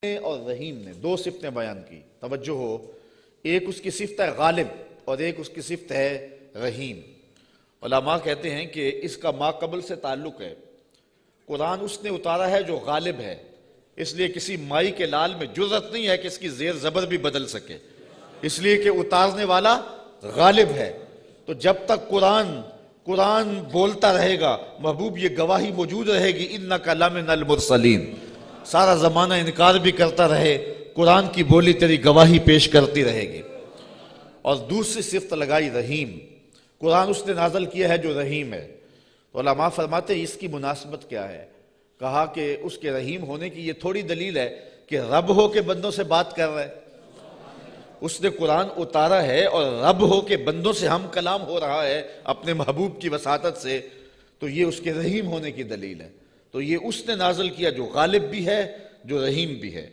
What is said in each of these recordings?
اور رحیم نے دو صفتیں بیان کی، توجہ ہو، ایک اس کی صفت ہے غالب اور ایک اس کی صفت ہے رحیم۔ علماء کہتے ہیں کہ اس کا ما قبل سے تعلق ہے، قرآن اس نے اتارا ہے جو غالب ہے، اس لیے کسی مائی کے لال میں جرأت نہیں ہے کہ اس کی زیر زبر بھی بدل سکے، اس لیے کہ اتارنے والا غالب ہے۔ تو جب تک قرآن بولتا رہے گا، محبوب یہ گواہی موجود رہے گی اِنَّكَ لَمِنَ الْمُرْسَلِينَ، سارا زمانہ انکار بھی کرتا رہے، قرآن کی بولی تیری گواہی پیش کرتی رہے گی۔ اور دوسری صفت لگائی رحیم، قرآن اس نے نازل کیا ہے جو رحیم ہے۔ تو علماء فرماتے ہیں اس کی مناسبت کیا ہے؟ کہا کہ اس کے رحیم ہونے کی یہ تھوڑی دلیل ہے کہ رب ہو کے بندوں سے بات کر رہا ہے، اس نے قرآن اتارا ہے اور رب ہو کے بندوں سے ہم کلام ہو رہا ہے اپنے محبوب کی وساطت سے، تو یہ اس کے رحیم ہونے کی دلیل ہے۔ تو یہ اس نے نازل کیا جو غالب بھی ہے جو رحیم بھی ہے۔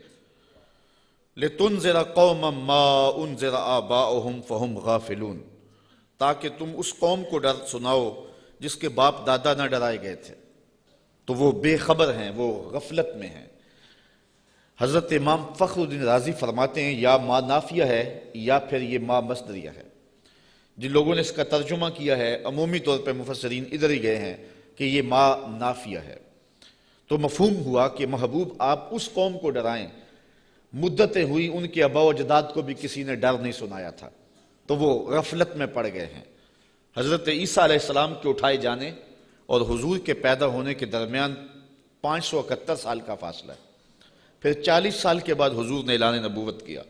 لِتُنذِرَ قَوْمًا مَّا أُنذِرَ آبَاؤُهُمْ فَهُمْ غَافِلُونَ، تاکہ تم اس قوم کو ڈر سناؤ جس کے باپ دادا نہ ڈرائے گئے تھے، تو وہ بے خبر ہیں، وہ غفلت میں ہیں۔ حضرت امام فخر الدین رازی فرماتے ہیں یا ما نافیہ ہے یا پھر یہ ما مصدریہ ہے۔ جن لوگوں نے اس کا ترجمہ کیا ہے عمومی طور پہ مفسرین ادھر ہی گئے ہیں کہ یہ ما نافیہ ہے، تو مفہوم ہوا کہ محبوب آپ اس قوم کو ڈرائیں، مدتیں ہوئی ان کے آباء و اجداد کو بھی کسی نے ڈر نہیں سنایا تھا، تو وہ غفلت میں پڑ گئے ہیں۔ حضرت عیسیٰ علیہ السلام کے اٹھائے جانے اور حضور کے پیدا ہونے کے درمیان 571 سال کا فاصلہ ہے، پھر 40 سال کے بعد حضور نے اعلان نبوت کیا،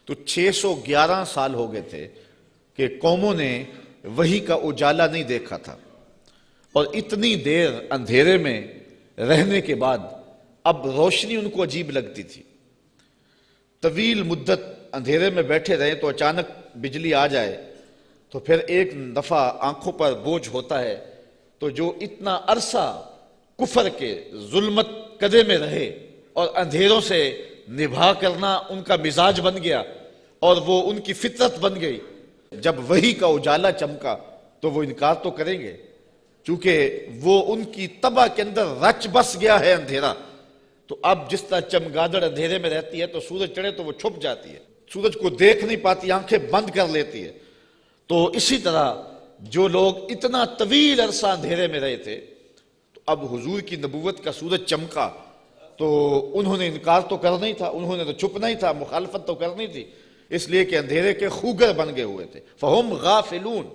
تو 611 سال ہو گئے تھے کہ قوموں نے وحی کا اجالا نہیں دیکھا تھا، اور اتنی دیر اندھیرے میں رہنے کے بعد اب روشنی ان کو عجیب لگتی تھی۔ طویل مدت اندھیرے میں بیٹھے رہے تو اچانک بجلی آ جائے تو پھر ایک دفعہ آنکھوں پر بوجھ ہوتا ہے، تو جو اتنا عرصہ کفر کے ظلمت قدے میں رہے اور اندھیروں سے نبھا کرنا ان کا مزاج بن گیا اور وہ ان کی فطرت بن گئی، جب وحی کا اجالا چمکا تو وہ انکار تو کریں گے، چونکہ وہ ان کی طبع کے اندر رچ بس گیا ہے اندھیرا۔ تو اب جس طرح چمگادڑ اندھیرے میں رہتی ہے تو سورج چڑھے تو وہ چھپ جاتی ہے، سورج کو دیکھ نہیں پاتی، آنکھیں بند کر لیتی ہے۔ تو اسی طرح جو لوگ اتنا طویل عرصہ اندھیرے میں رہے تھے، تو اب حضور کی نبوت کا سورج چمکا تو انہوں نے انکار تو کرنا ہی تھا، انہوں نے تو چھپنا ہی تھا، مخالفت تو کرنی تھی، اس لیے کہ اندھیرے کے خوگر بن گئے ہوئے تھے۔ فَهُمْ غَافِلُونَ،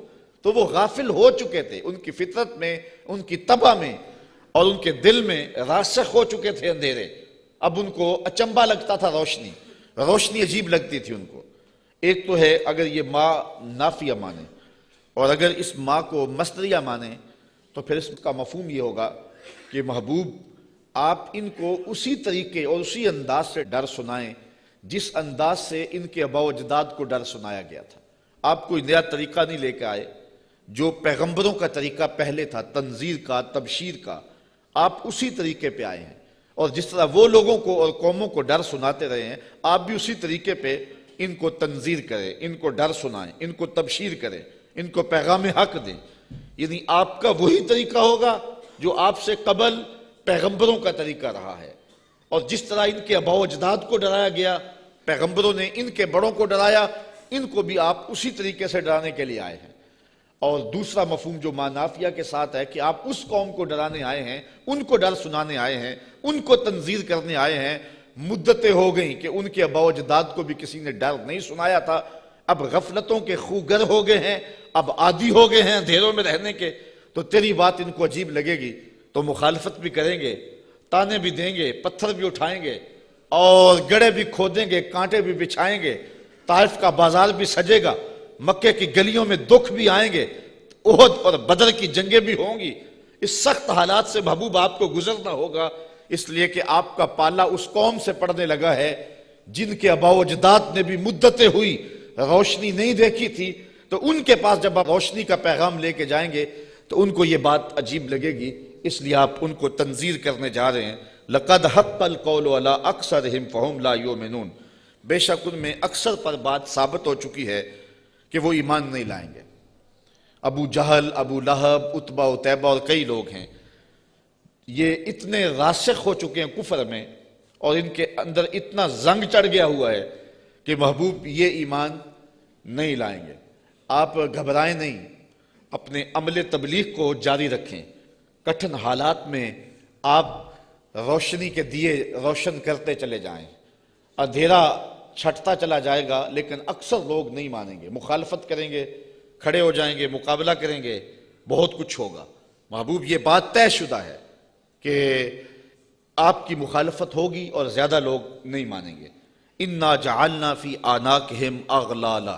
تو وہ غافل ہو چکے تھے، ان کی فطرت میں، ان کی طبع میں اور ان کے دل میں راسخ ہو چکے تھے اندھیرے۔ اب ان کو اچنبھا لگتا تھا روشنی عجیب لگتی تھی ان کو۔ ایک تو ہے اگر یہ ما نافیہ مانے، اور اگر اس ما کو مصدریہ مانے تو پھر اس کا مفہوم یہ ہوگا کہ محبوب آپ ان کو اسی طریقے اور اسی انداز سے ڈر سنائیں جس انداز سے ان کے آباء و اجداد کو ڈر سنایا گیا تھا۔ آپ کوئی نیا طریقہ نہیں لے کے آئے، جو پیغمبروں کا طریقہ پہلے تھا، تنذیر کا، تبشیر کا، آپ اسی طریقے پہ آئے ہیں، اور جس طرح وہ لوگوں کو اور قوموں کو ڈر سناتے رہے ہیں، آپ بھی اسی طریقے پہ ان کو تنذیر کریں، ان کو ڈر سنائیں، ان کو تبشیر کریں، ان کو پیغام حق دیں۔ یعنی آپ کا وہی طریقہ ہوگا جو آپ سے قبل پیغمبروں کا طریقہ رہا ہے، اور جس طرح ان کے آباء و اجداد کو ڈرایا گیا، پیغمبروں نے ان کے بڑوں کو ڈرایا، ان کو بھی آپ اسی طریقے سے ڈرانے کے لیے آئے ہیں۔ اور دوسرا مفہوم جو ما نافیہ کے ساتھ ہے کہ آپ اس قوم کو ڈرانے آئے ہیں، ان کو ڈر سنانے آئے ہیں، ان کو تنذیر کرنے آئے ہیں۔ مدتیں ہو گئیں کہ ان کے آباء و اجداد کو بھی کسی نے ڈر نہیں سنایا تھا، اب غفلتوں کے خوگر ہو گئے ہیں، اب عادی ہو گئے ہیں اندھیروں میں رہنے کے، تو تیری بات ان کو عجیب لگے گی تو مخالفت بھی کریں گے، تانے بھی دیں گے، پتھر بھی اٹھائیں گے، اور گڑھے بھی کھودیں گے، کانٹے بھی بچھائیں گے، طائف کا بازار بھی سجے گا، مکے کی گلیوں میں دکھ بھی آئیں گے، احد اور بدر کی جنگیں بھی ہوں گی۔ اس سخت حالات سے محبوب آپ کو گزرنا ہوگا، اس لیے کہ آپ کا پالا اس قوم سے پڑنے لگا ہے جن کے آباء و اجداد نے بھی مدتیں ہوئی روشنی نہیں دیکھی تھی، تو ان کے پاس جب آپ روشنی کا پیغام لے کے جائیں گے تو ان کو یہ بات عجیب لگے گی، اس لیے آپ ان کو تنذیر کرنے جا رہے ہیں۔ لَقَدْ حَقَّ الْقَوْلُ عَلَىٰ أَكْثَرِهِمْ فَهُمْ لَا يُؤْمِنُونَ، بے شک ان میں اکثر پر بات ثابت ہو چکی ہے کہ وہ ایمان نہیں لائیں گے۔ ابو جہل، ابو لہب، عتبہ عتیبہ اور کئی لوگ ہیں، یہ اتنے راسخ ہو چکے ہیں کفر میں اور ان کے اندر اتنا زنگ چڑھ گیا ہوا ہے کہ محبوب یہ ایمان نہیں لائیں گے۔ آپ گھبرائیں نہیں، اپنے عمل تبلیغ کو جاری رکھیں۔ کٹھن حالات میں آپ روشنی کے دیے روشن کرتے چلے جائیں۔ اندھیرا چھٹتا چلا جائے گا لیکن اکثر لوگ نہیں مانیں گے، مخالفت کریں گے، کھڑے ہو جائیں گے، مقابلہ کریں گے، بہت کچھ ہوگا۔ محبوب یہ بات طے شدہ ہے کہ آپ کی مخالفت ہوگی اور زیادہ لوگ نہیں مانیں گے۔ اِنَّا جَعَلْنَا فِي أَعْنَاقِهِمْ أَغْلَالًا،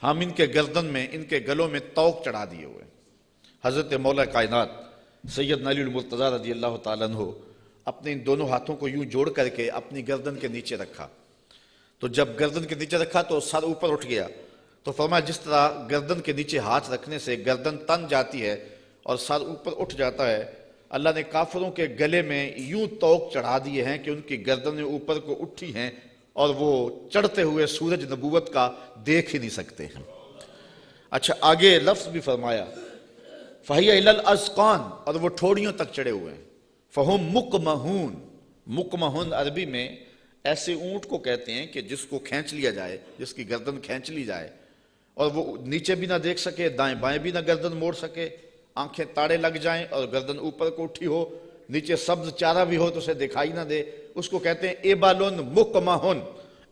ہم ان کے گردن میں، ان کے گلوں میں طوق چڑھا دیے ہوئے۔ حضرت مولا کائنات سیدنا علی المرتضیٰ رضی اللہ تعالیٰ عنہ اپنے ان دونوں ہاتھوں کو یوں جوڑ کر کے اپنی گردن کے نیچے رکھا، تو جب گردن کے نیچے رکھا تو سر اوپر اٹھ گیا، تو فرمایا جس طرح گردن کے نیچے ہاتھ رکھنے سے گردن تن جاتی ہے اور سر اوپر اٹھ جاتا ہے، اللہ نے کافروں کے گلے میں یوں طوق چڑھا دیے ہیں کہ ان کی گردنیں اوپر کو اٹھی ہیں اور وہ چڑھتے ہوئے سورج نبوت کا دیکھ ہی نہیں سکتے ہیں۔ اچھا آگے لفظ بھی فرمایا فَهِيَ إِلَى الْأَذْقَانِ، اور وہ ٹھوڑیوں تک چڑھے ہوئے ہیں۔ فَهُمْ مُقْمَحُونَ، مقمحون عربی میں ایسے اونٹ کو کہتے ہیں کہ جس کو کھینچ لیا جائے، جس کی گردن کھینچ لی جائے اور وہ نیچے بھی نہ دیکھ سکے، دائیں بائیں بھی نہ گردن موڑ سکے، آنکھیں تاڑے لگ جائیں اور گردن اوپر کو اٹھی ہو، نیچے سبز چارہ بھی ہو تو اسے دکھائی نہ دے، اس کو کہتے ہیں ایبالن مقمحن،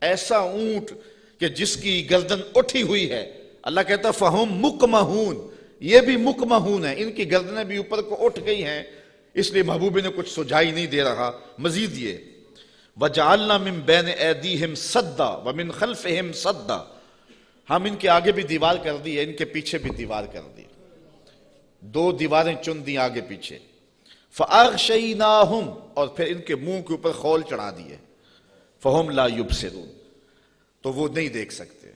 ایسا اونٹ کہ جس کی گردن اٹھی ہوئی ہے۔ اللہ کہتا ہے فہم مقمحون، یہ بھی مقمحون ہیں، ان کی گردنیں بھی اوپر کو اٹھ گئی ہیں، اس لیے محبوب نے کچھ سجائی نہیں دے رہا۔ مزید یہ وَجَعَلْنَا مِن بَيْنِ أَيْدِيهِمْ صَدًّا وَمِن خَلْفِهِمْ صَدًّا، ہم ان کے آگے بھی دیوار کر دی ہے، ان کے پیچھے بھی دیوار کر دی، دو دیواریں چن دی آگے پیچھے۔ فَأَغْشَيْنَاهُمْ، اور پھر ان کے منہ کے اوپر خول چڑھا دیے، فَهُمْ لَا يُبْصِرُونَ، تو وہ نہیں دیکھ سکتے۔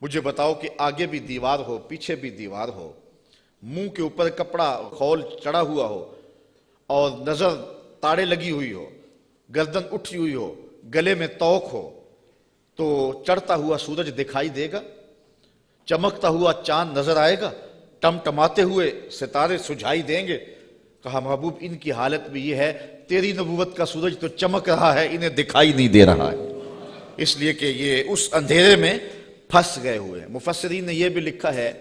مجھے بتاؤ کہ آگے بھی دیوار ہو، پیچھے بھی دیوار ہو، منہ کے اوپر کپڑا خول چڑھا ہوا ہو اور نظر تاڑے لگی ہوئی ہو، گردن اٹھی ہوئی ہو، گلے میں طوق ہو، تو چڑھتا ہوا سورج دکھائی دے گا؟ چمکتا ہوا چاند نظر آئے گا؟ ٹمٹماتے ہوئے ستارے سجھائی دیں گے؟ کہا محبوب ان کی حالت بھی یہ ہے، تیری نبوت کا سورج تو چمک رہا ہے، انہیں دکھائی نہیں دے رہا ہے، اس لیے کہ یہ اس اندھیرے میں پھنس گئے ہوئے ہیں۔ مفسرین نے یہ بھی لکھا ہے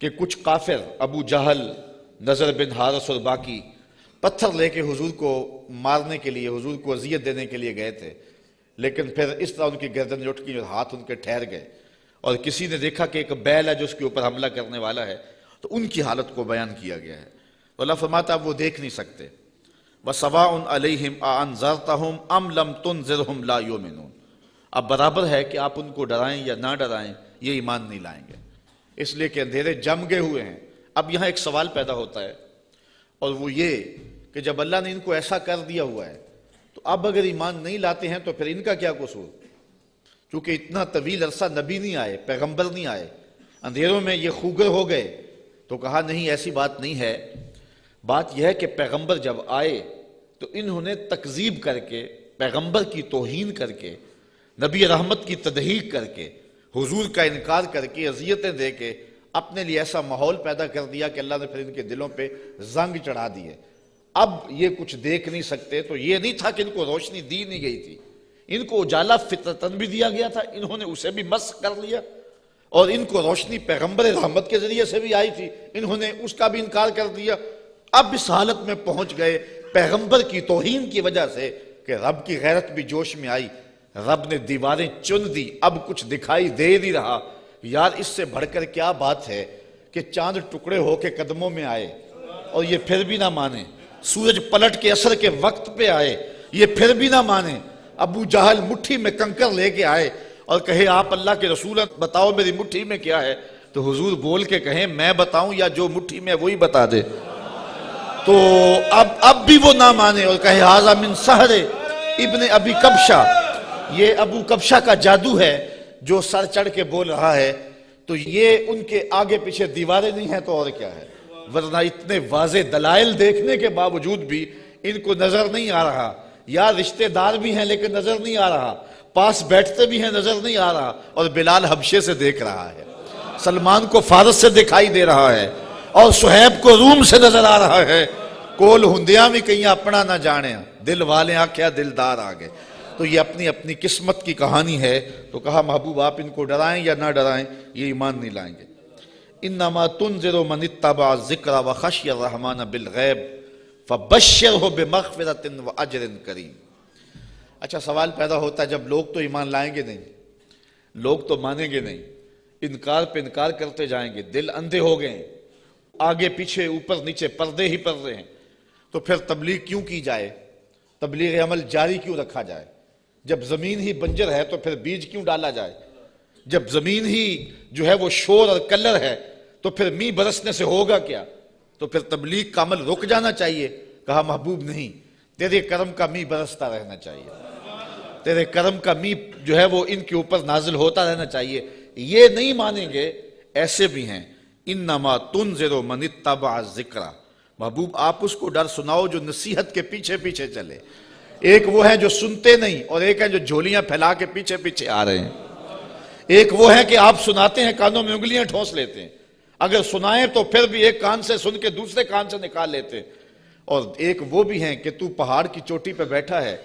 کہ کچھ کافر، ابو جہل، نضر بن حارث اور باقی، پتھر لے کے حضور کو مارنے کے لیے، حضور کو اذیت دینے کے لیے گئے تھے، لیکن پھر اس طرح ان کی گردن اٹھ گئی اور ہاتھ ان کے ٹھہر گئے، اور کسی نے دیکھا کہ ایک بیل ہے جو اس کے اوپر حملہ کرنے والا ہے، تو ان کی حالت کو بیان کیا گیا ہے۔ تو اللہ فرماتا اب وہ دیکھ نہیں سکتے۔ وَسَوَاءٌ عَلَيْهِمْ أَأَنذَرْتَهُمْ أَمْ لَمْ تُنذِرْهُمْ لَا يُؤْمِنُونَ، اب برابر ہے کہ آپ ان کو ڈرائیں یا نہ ڈرائیں، یہ ایمان نہیں لائیں گے، اس لیے کہ اندھیرے جم گئے ہوئے ہیں۔ اب یہاں ایک سوال پیدا ہوتا ہے، اور وہ یہ کہ جب اللہ نے ان کو ایسا کر دیا ہوا ہے تو اب اگر ایمان نہیں لاتے ہیں تو پھر ان کا کیا قصور؟ چونکہ اتنا طویل عرصہ نبی نہیں آئے، پیغمبر نہیں آئے، اندھیروں میں یہ خوگر ہو گئے، تو کہا نہیں ایسی بات نہیں ہے۔ بات یہ ہے کہ پیغمبر جب آئے تو انہوں نے تکذیب کر کے، پیغمبر کی توہین کر کے، نبی رحمت کی تضحیق کر کے، حضور کا انکار کر کے، اذیتیں دے کے اپنے لیے ایسا ماحول پیدا کر دیا کہ اللہ نے پھر ان کے دلوں پہ زنگ چڑھا دیے۔ اب یہ کچھ دیکھ نہیں سکتے، تو یہ نہیں تھا کہ ان کو روشنی دی نہیں گئی تھی، ان کو اجالا فطرتاً بھی دیا گیا تھا، انہوں نے اسے بھی مسخ کر لیا، اور ان کو روشنی پیغمبر رحمت کے ذریعے سے بھی آئی تھی، انہوں نے اس کا بھی انکار کر دیا۔ اب اس حالت میں پہنچ گئے پیغمبر کی توہین کی وجہ سے کہ رب کی غیرت بھی جوش میں آئی، رب نے دیواریں چن دی، اب کچھ دکھائی دے نہیں رہا۔ یار اس سے بڑھ کر کیا بات ہے کہ چاند ٹکڑے ہو کے قدموں میں آئے اور یہ پھر بھی نہ مانے، سورج پلٹ کے عصر کے وقت پہ آئے، یہ پھر بھی نہ مانے، ابو جہل مٹھی میں کنکر لے کے آئے اور کہے آپ اللہ کے رسول ہیں، بتاؤ میری مٹھی میں کیا ہے، تو حضور بول کے کہیں میں بتاؤں یا جو مٹھی میں وہی بتا دے، تو اب بھی وہ نہ مانے اور کہے ھذا من سحر ابن ابی کبشہ، یہ ابو کبشہ کا جادو ہے جو سر چڑھ کے بول رہا ہے۔ تو یہ ان کے آگے پیچھے دیواریں نہیں ہیں تو اور کیا ہے، ورنہ اتنے واضح دلائل دیکھنے کے باوجود بھی ان کو نظر نہیں آ رہا، یا رشتہ دار بھی ہیں لیکن نظر نہیں آ رہا، پاس بیٹھتے بھی ہیں نظر نہیں آ رہا، اور بلال حبشے سے دیکھ رہا ہے، سلمان کو فارس سے دکھائی دے رہا ہے، اور صہیب کو روم سے نظر آ رہا ہے، کول ہندیاں بھی کہیں اپنا نہ جانے، دل والے آکھیا دلدار آ گئے. تو یہ اپنی اپنی قسمت کی کہانی ہے. تو کہا محبوب آپ ان کو ڈرائیں یا نہ ڈرائیں یہ ایمان نہیں لائیں گے. انما تنذر من اتبع الذکر وخشی الرحمن بالغیب فبشرہ بمغفرۃ واجر کریم. اچھا سوال پیدا ہوتا ہے جب لوگ تو ایمان لائیں گے نہیں, لوگ تو مانیں گے نہیں, انکار پہ انکار کرتے جائیں گے, دل اندھے ہو گئے ہیں, آگے پیچھے اوپر نیچے پردے ہی پردے ہیں, تو پھر تبلیغ کیوں کی جائے, تبلیغ عمل جاری کیوں رکھا جائے؟ جب زمین ہی بنجر ہے تو پھر بیج کیوں ڈالا جائے؟ جب زمین ہی جو ہے وہ شور اور کلر ہے تو پھر می برسنے سے ہوگا کیا؟ تو پھر تبلیغ کا عمل رک جانا چاہیے. کہا محبوب نہیں, تیرے کرم کا می برستا رہنا چاہیے, تیرے کرم کا می جو ہے وہ ان کے اوپر نازل ہوتا رہنا چاہیے. یہ نہیں مانیں گے, ایسے بھی ہیں. انما تنذر من اتبع الذکر. محبوب آپ اس کو ڈر سناؤ جو نصیحت کے پیچھے پیچھے چلے. ایک وہ ہیں جو سنتے نہیں اور ایک ہیں جو جھولیاں پھیلا کے پیچھے پیچھے آ رہے ہیں. ایک وہ ہیں کہ آپ سناتے ہیں کانوں میں انگلیاں ٹھونس لیتے ہیں, اگر سنائیں تو پھر بھی ایک کان سے سن کے دوسرے کان سے نکال لیتے. اور ایک وہ بھی ہیں کہ تو پہاڑ کی چوٹی پہ بیٹھا ہے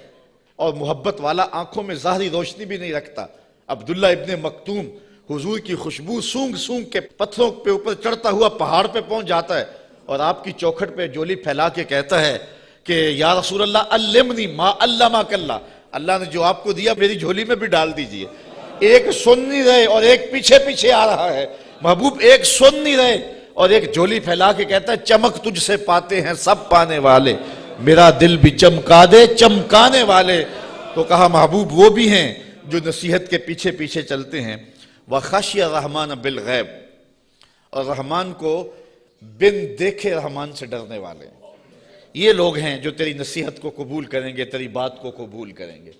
اور محبت والا, آنکھوں میں ظاہری روشنی بھی نہیں رکھتا. عبداللہ ابن مکتوم حضور کی خوشبو سونگ سونگ کے پتھروں پہ اوپر چڑھتا ہوا پہاڑ پہ پہنچ جاتا ہے اور آپ کی چوکھٹ پہ جولی پھیلا کے کہتا ہے کہ یا رسول اللہ علمنی ما علمک اللہ, اللہ نے جو آپ کو دیا میری جھولی میں بھی ڈال دیجئے. ایک سن نہیں رہے اور ایک پیچھے پیچھے آ رہا ہے. محبوب ایک سن نہیں رہے اور ایک جھولی پھیلا کے کہتا ہے چمک تجھ سے پاتے ہیں سب پانے والے, میرا دل بھی چمکا دے چمکانے والے. تو کہا محبوب وہ بھی ہیں جو نصیحت کے پیچھے پیچھے چلتے ہیں. وخشی الرحمن بالغیب, اور رحمان کو بن دیکھے رحمان سے ڈرنے والے. یہ لوگ ہیں جو تیری نصیحت کو قبول کریں گے, تیری بات کو قبول کریں گے.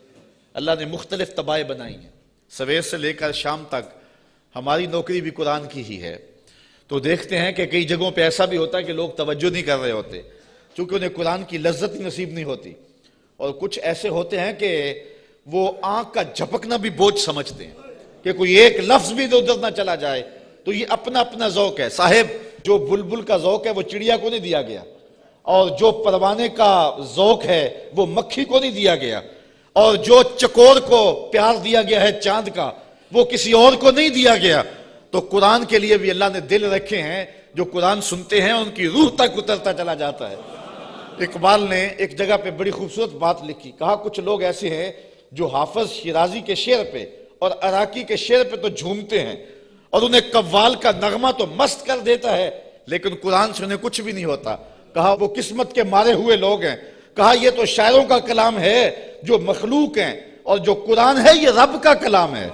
اللہ نے مختلف طبائع بنائی ہیں. سویر سے لے کر شام تک ہماری نوکری بھی قرآن کی ہی ہے. تو دیکھتے ہیں کہ کئی جگہوں پہ ایسا بھی ہوتا ہے کہ لوگ توجہ نہیں کر رہے ہوتے چونکہ انہیں قرآن کی لذت ہی نصیب نہیں ہوتی. اور کچھ ایسے ہوتے ہیں کہ وہ آنکھ کا جھپکنا بھی بوجھ سمجھتے ہیں کہ کوئی ایک لفظ بھی ادھر نہ چلا جائے. تو یہ اپنا اپنا ذوق ہے. صاحب جو بلبل کا ذوق ہے وہ چڑیا کو نہیں دیا گیا, اور جو پروانے کا ذوق ہے وہ مکھی کو نہیں دیا گیا, اور جو چکور کو پیار دیا گیا ہے چاند کا وہ کسی اور کو نہیں دیا گیا. تو قرآن کے لیے بھی اللہ نے دل رکھے ہیں جو قرآن سنتے ہیں ان کی روح تک اترتا چلا جاتا ہے. اقبال نے ایک جگہ پہ بڑی خوبصورت بات لکھی. کہا کچھ لوگ ایسے ہیں جو حافظ شیرازی کے شعر پہ اور عراقی کے شعر پہ تو جھومتے ہیں اور انہیں قوال کا نغمہ تو مست کر دیتا ہے, لیکن قرآن سے انہیں کچھ بھی نہیں ہوتا. کہا وہ قسمت کے مارے ہوئے لوگ ہیں. کہا یہ تو شاعروں کا کلام ہے جو مخلوق ہیں, اور جو قرآن ہے یہ رب کا کلام ہے.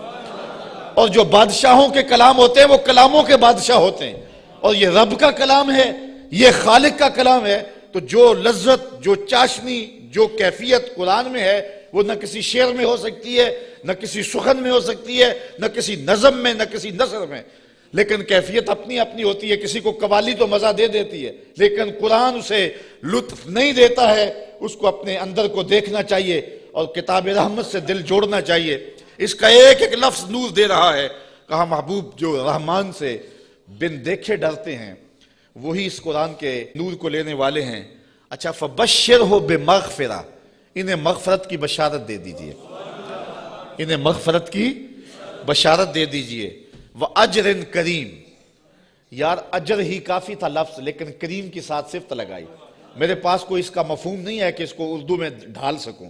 اور جو بادشاہوں کے کلام ہوتے ہیں وہ کلاموں کے بادشاہ ہوتے ہیں, اور یہ رب کا کلام ہے, یہ خالق کا کلام ہے. تو جو لذت, جو چاشنی, جو کیفیت قرآن میں ہے وہ نہ کسی شعر میں ہو سکتی ہے, نہ کسی سخن میں ہو سکتی ہے, نہ کسی نظم میں, نہ کسی نثر میں. لیکن کیفیت اپنی اپنی ہوتی ہے. کسی کو قوالی تو مزہ دے دیتی ہے لیکن قرآن اسے لطف نہیں دیتا ہے. اس کو اپنے اندر کو دیکھنا چاہیے اور کتاب رحمت سے دل جوڑنا چاہیے. اس کا ایک ایک لفظ نور دے رہا ہے. کہا محبوب جو رحمان سے بن دیکھے ڈرتے ہیں وہی اس قرآن کے نور کو لینے والے ہیں. اچھا فبشرہ بمغفرہ, انہیں مغفرت کی بشارت دے دیجئے, انہیں مغفرت کی بشارت دے دیجئے. وَأَجْرٍ کریم, یار اجر ہی کافی تھا لفظ, لیکن کریم کی ساتھ صفت لگائی. میرے پاس کوئی اس کا مفہوم نہیں ہے کہ اس کو اردو میں ڈھال سکوں,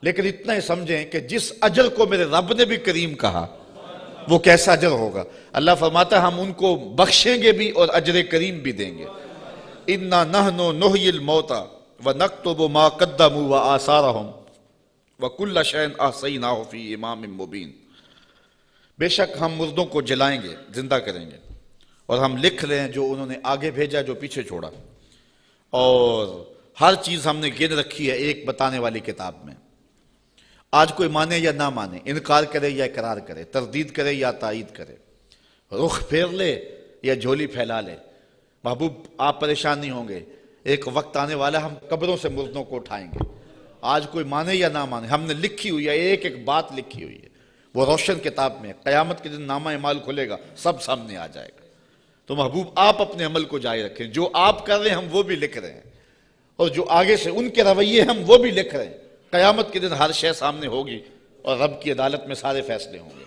لیکن اتنا ہی سمجھیں کہ جس اجر کو میرے رب نے بھی کریم کہا وہ کیسا اجر ہوگا. اللہ فرماتا ہے ہم ان کو بخشیں گے بھی اور اجر کریم بھی دیں گے. اِنَّا نَحْنُ نُحْيِي الْمَوْتَى وَنَكْتُبُ مَا قَدَّمُوا وَآثَارَهُمْ وَكُلَّ شَيْءٍ أَحْصَيْنَاهُ فِي إِمَامٍ مُبِينٍ. بے شک ہم مردوں کو جلائیں گے, زندہ کریں گے, اور ہم لکھ لیں جو انہوں نے آگے بھیجا جو پیچھے چھوڑا, اور ہر چیز ہم نے گن رکھی ہے ایک بتانے والی کتاب میں. آج کوئی مانے یا نہ مانے, انکار کرے یا اقرار کرے, تردید کرے یا تائید کرے, رخ پھیر لے یا جھولی پھیلا لے, محبوب آپ پریشان نہیں ہوں گے. ایک وقت آنے والا ہم قبروں سے مردوں کو اٹھائیں گے. آج کوئی مانے یا نہ مانے, ہم نے لکھی ہوئی ہے, ایک ایک بات لکھی ہوئی ہے, وہ روشن کتاب میں. قیامت کے دن نامہ اعمال کھلے گا, سب سامنے آ جائے گا. تو محبوب آپ اپنے عمل کو جاری رکھیں, جو آپ کر رہے ہیں ہم وہ بھی لکھ رہے ہیں, اور جو آگے سے ان کے رویے ہم وہ بھی لکھ رہے ہیں. قیامت کے دن ہر شے سامنے ہوگی اور رب کی عدالت میں سارے فیصلے ہوں گے.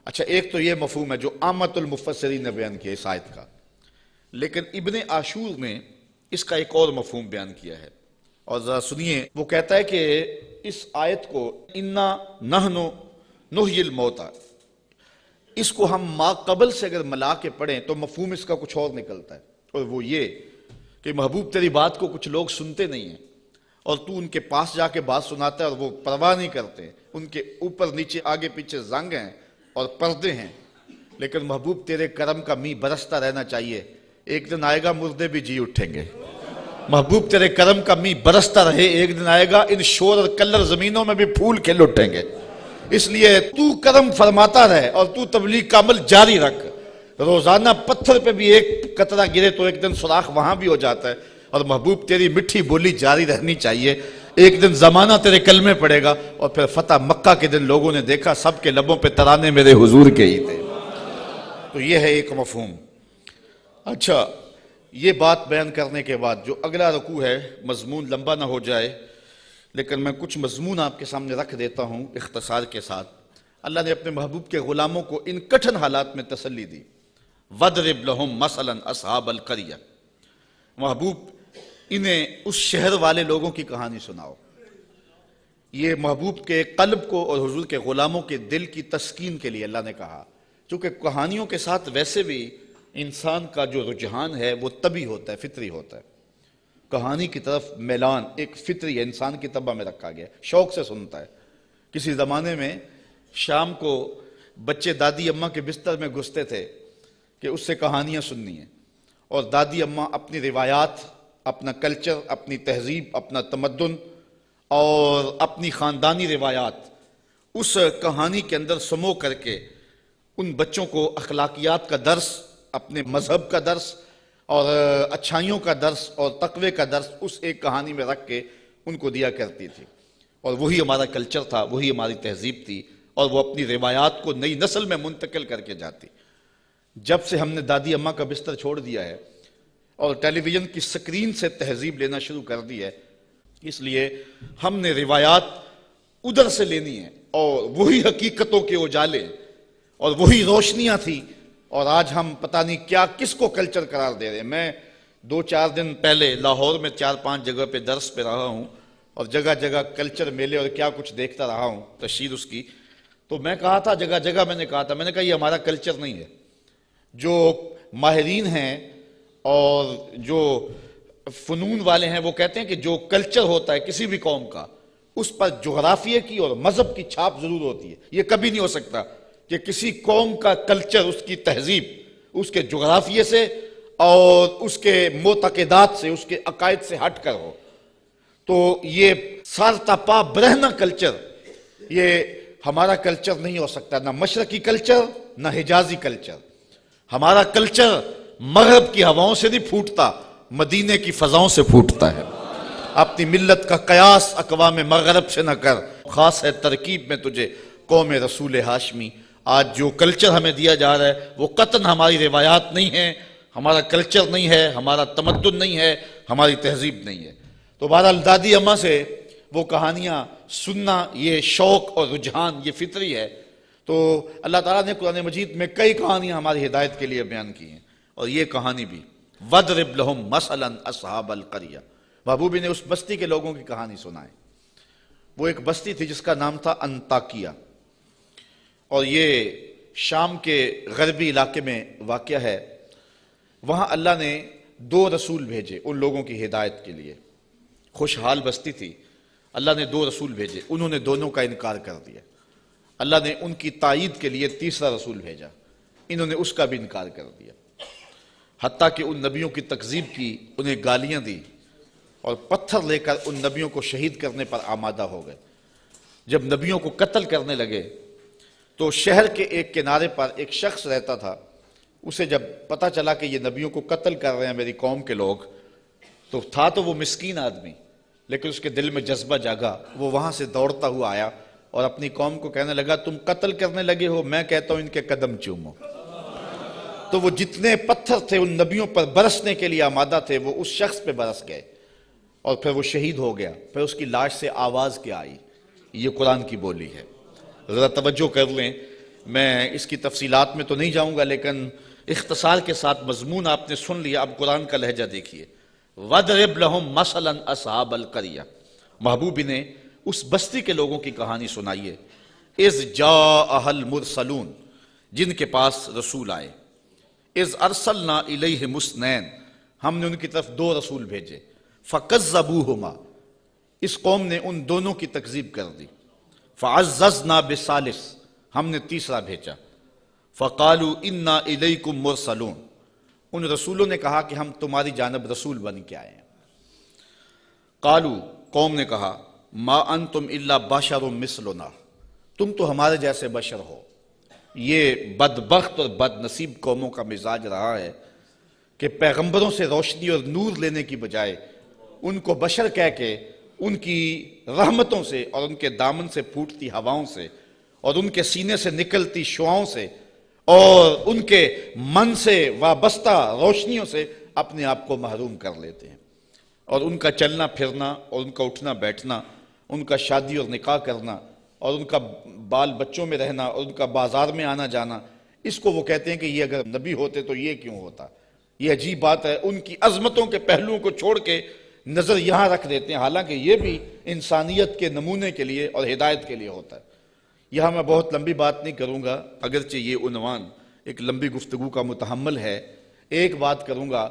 اچھا، ایک تو یہ مفہوم ہے جو عامت المفسرین نے بیان کیا اس آیت کا، لیکن ابن عاشور نے اس کا ایک اور مفہوم بیان کیا ہے، اور ذرا سنیے. وہ کہتا ہے کہ اس آیت کو انا نحن نحیی الموتى، اس کو ہم ما قبل سے اگر ملا کے پڑھیں تو مفہوم اس کا کچھ اور نکلتا ہے، اور وہ یہ کہ محبوب تیری بات کو کچھ لوگ سنتے نہیں ہیں اور تو ان کے پاس جا کے بات سناتا ہے اور وہ پرواہ نہیں کرتے، ان کے اوپر نیچے آگے پیچھے زنگ ہیں اور پردے ہیں، لیکن محبوب تیرے کرم کا می برستا رہنا چاہیے. ایک دن آئے گا مردے بھی جی اٹھیں گے. محبوب تیرے کرم کا می برستا رہے، ایک دن آئے گا ان شور اور کلر زمینوں میں بھی پھول کھل اٹھیں گے. اس لیے تو کرم فرماتا رہے اور تو تبلیغ کا عمل جاری رکھ. روزانہ پتھر پہ بھی ایک قطرہ گرے تو ایک دن سوراخ وہاں بھی ہو جاتا ہے، اور محبوب تیری مٹھی بولی جاری رہنی چاہیے. ایک دن زمانہ تیرے کلمے پڑے گا. اور پھر فتح مکہ کے دن لوگوں نے دیکھا سب کے لبوں پہ ترانے میرے حضور کے ہی تھے. تو یہ ہے ایک مفہوم. اچھا، یہ بات بیان کرنے کے بعد جو اگلا رکوع ہے، مضمون لمبا نہ ہو جائے لیکن میں کچھ مضمون آپ کے سامنے رکھ دیتا ہوں اختصار کے ساتھ. اللہ نے اپنے محبوب کے غلاموں کو ان کٹھن حالات میں تسلی دی. وَضْرِبْ لَهُمْ مَثَلًا أَصْحَابَ الْقَرْيَةِ، محبوب انہیں اس شہر والے لوگوں کی کہانی سناؤ. یہ محبوب کے قلب کو اور حضور کے غلاموں کے دل کی تسکین کے لیے اللہ نے کہا، چونکہ کہانیوں کے ساتھ ویسے بھی انسان کا جو رجحان ہے وہ طبعی ہوتا ہے، فطری ہوتا ہے. کہانی کی طرف میلان ایک فطری ہے، انسان کی طبع میں رکھا گیا، شوق سے سنتا ہے. کسی زمانے میں شام کو بچے دادی اماں کے بستر میں گھستے تھے کہ اس سے کہانیاں سننی ہیں، اور دادی اماں اپنی روایات، اپنا کلچر، اپنی تہذیب، اپنا تمدن اور اپنی خاندانی روایات اس کہانی کے اندر سمو کر کے ان بچوں کو اخلاقیات کا درس، اپنے مذہب کا درس اور اچھائیوں کا درس اور تقوی کا درس اس ایک کہانی میں رکھ کے ان کو دیا کرتی تھی. اور وہی ہمارا کلچر تھا، وہی ہماری تہذیب تھی، اور وہ اپنی روایات کو نئی نسل میں منتقل کر کے جاتی. جب سے ہم نے دادی اماں کا بستر چھوڑ دیا ہے اور ٹیلی ویژن کی سکرین سے تہذیب لینا شروع کر دی ہے، اس لیے ہم نے روایات ادھر سے لینی ہے، اور وہی حقیقتوں کے اجالے اور وہی روشنیاں تھیں. اور آج ہم پتہ نہیں کیا کس کو کلچر قرار دے رہے ہیں. میں 2-4 دن پہلے لاہور میں 4-5 جگہ پہ درس پہ رہا ہوں اور جگہ جگہ کلچر میلے اور کیا کچھ دیکھتا رہا ہوں، تشہیر اس کی. تو میں کہا تھا، جگہ جگہ میں نے کہا یہ ہمارا کلچر نہیں ہے. جو ماہرین ہیں اور جو فنون والے ہیں وہ کہتے ہیں کہ جو کلچر ہوتا ہے کسی بھی قوم کا، اس پر جغرافیے کی اور مذہب کی چھاپ ضرور ہوتی ہے. یہ کبھی نہیں ہو سکتا کہ کسی قوم کا کلچر، اس کی تہذیب اس کے جغرافیے سے اور اس کے معتقدات سے، اس کے عقائد سے ہٹ کر ہو. تو یہ سارتاپا برہنہ کلچر، یہ ہمارا کلچر نہیں ہو سکتا، نہ مشرقی کلچر نہ حجازی کلچر. ہمارا کلچر مغرب کی ہواؤں سے نہیں پھوٹتا، مدینے کی فضاؤں سے پھوٹتا ہے. اپنی ملت کا قیاس اقوام مغرب سے نہ کر، خاص ہے ترکیب میں تجھے قوم رسول ہاشمی. آج جو کلچر ہمیں دیا جا رہا ہے وہ قطعاً ہماری روایات نہیں ہیں، ہمارا کلچر نہیں ہے، ہمارا تمدن نہیں ہے، ہماری تہذیب نہیں ہے. تو بہرحال دادی اماں سے وہ کہانیاں سننا، یہ شوق اور رجحان یہ فطری ہے. تو اللہ تعالیٰ نے قرآن مجید میں کئی کہانیاں ہماری ہدایت کے لیے بیان کی ہیں، اور یہ کہانی بھی وَضْرِبْ لَهُمْ مَثَلًا أَصْحَابَ الْقَرْيَةِ. محبوبی نے اس بستی کے لوگوں کی کہانی سنائے. وہ ایک بستی تھی جس کا نام تھا انطاکیہ، اور یہ شام کے غربی علاقے میں واقع ہے. وہاں اللہ نے 2 رسول بھیجے ان لوگوں کی ہدایت کے لیے. خوشحال بستی تھی، اللہ نے 2 رسول بھیجے، انہوں نے دونوں کا انکار کر دیا. اللہ نے ان کی تائید کے لیے 3را رسول بھیجا، انہوں نے اس کا بھی انکار کر دیا. حتیٰ کہ ان نبیوں کی تکذیب کی، انہیں گالیاں دی اور پتھر لے کر ان نبیوں کو شہید کرنے پر آمادہ ہو گئے. جب نبیوں کو قتل کرنے لگے تو شہر کے ایک کنارے پر ایک شخص رہتا تھا. اسے جب پتہ چلا کہ یہ نبیوں کو قتل کر رہے ہیں میری قوم کے لوگ، تو تھا تو وہ مسکین آدمی، لیکن اس کے دل میں جذبہ جاگا. وہ وہاں سے دوڑتا ہوا آیا اور اپنی قوم کو کہنے لگا تم قتل کرنے لگے ہو، میں کہتا ہوں ان کے قدم چومو. تو وہ جتنے پتھر تھے ان نبیوں پر برسنے کے لیے آمادہ تھے وہ اس شخص پہ برس گئے. اور پھر وہ شہید ہو گیا، پھر اس کی لاش سے آواز کیا آئی؟ یہ قرآن کی بولی ہے۔ ذرا توجہ کر لیں، میں اس کی تفصیلات میں تو نہیں جاؤں گا، لیکن اختصار کے ساتھ مضمون آپ نے سن لیا۔ اب قرآن کا لہجہ دیکھیے۔ وَاضْرِبْ لَهُمْ مَثَلًا أَصْحَابَ الْقَرْيَةِ، محبوب نے اس بستی کے لوگوں کی کہانی سنائیے۔ اِذْ جَاءَهَا الْمُرْسَلُونَ، جن کے پاس رسول آئے۔ اِذْ أَرْسَلْنَا إِلَيْهِمُ اثْنَيْنِ، ہم نے ان کی طرف 2 رسول بھیجے۔ فَكَذَّبُوهُمَا، اس قوم نے ان دونوں کی تکذیب کر دی۔ فَعَزَّزْنَا بِثَالِثٍ، ہم نے تیسرا بھیجا۔ فَقَالُوا إِنَّا إِلَيْكُمْ مُرْسَلُونَ، ان رسولوں نے کہا کہ ہم تمہاری جانب رسول بن کے آئے ہیں۔ قالوا، قوم نے کہا، ما انتم الا بشر مثلنا، تم تو ہمارے جیسے بشر ہو۔ یہ بدبخت اور بد نصیب قوموں کا مزاج رہا ہے کہ پیغمبروں سے روشنی اور نور لینے کی بجائے ان کو بشر کہہ کے ان کی رحمتوں سے اور ان کے دامن سے پھوٹتی ہواؤں سے اور ان کے سینے سے نکلتی شعاؤں سے اور ان کے من سے وابستہ روشنیوں سے اپنے آپ کو محروم کر لیتے ہیں، اور ان کا چلنا پھرنا اور ان کا اٹھنا بیٹھنا، ان کا شادی اور نکاح کرنا اور ان کا بال بچوں میں رہنا اور ان کا بازار میں آنا جانا، اس کو وہ کہتے ہیں کہ یہ اگر نبی ہوتے تو یہ کیوں ہوتا۔ یہ عجیب بات ہے، ان کی عظمتوں کے پہلوؤں کو چھوڑ کے نظر یہاں رکھ دیتے ہیں، حالانکہ یہ بھی انسانیت کے نمونے کے لیے اور ہدایت کے لیے ہوتا ہے۔ یہاں میں بہت لمبی بات نہیں کروں گا، اگرچہ یہ عنوان ایک لمبی گفتگو کا متحمل ہے۔ ایک بات کروں گا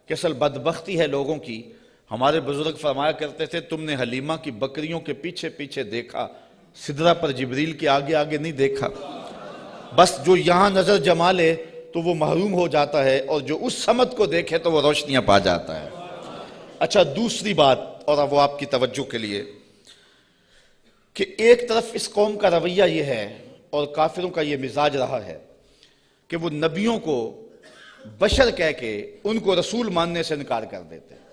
کہ اصل بدبختی ہے لوگوں کی۔ ہمارے بزرگ فرمایا کرتے تھے، تم نے حلیمہ کی بکریوں کے پیچھے پیچھے دیکھا، سدرہ پر جبریل کے آگے آگے نہیں دیکھا۔ بس جو یہاں نظر جما لے تو وہ محروم ہو جاتا ہے، اور جو اس سمت کو دیکھے تو وہ روشنیاں پا جاتا ہے۔ اچھا، دوسری بات، اور اب وہ آپ کی توجہ کے لیے، کہ ایک طرف اس قوم کا رویہ یہ ہے اور کافروں کا یہ مزاج رہا ہے کہ وہ نبیوں کو بشر کہہ کے ان کو رسول ماننے سے انکار کر دیتے ہیں۔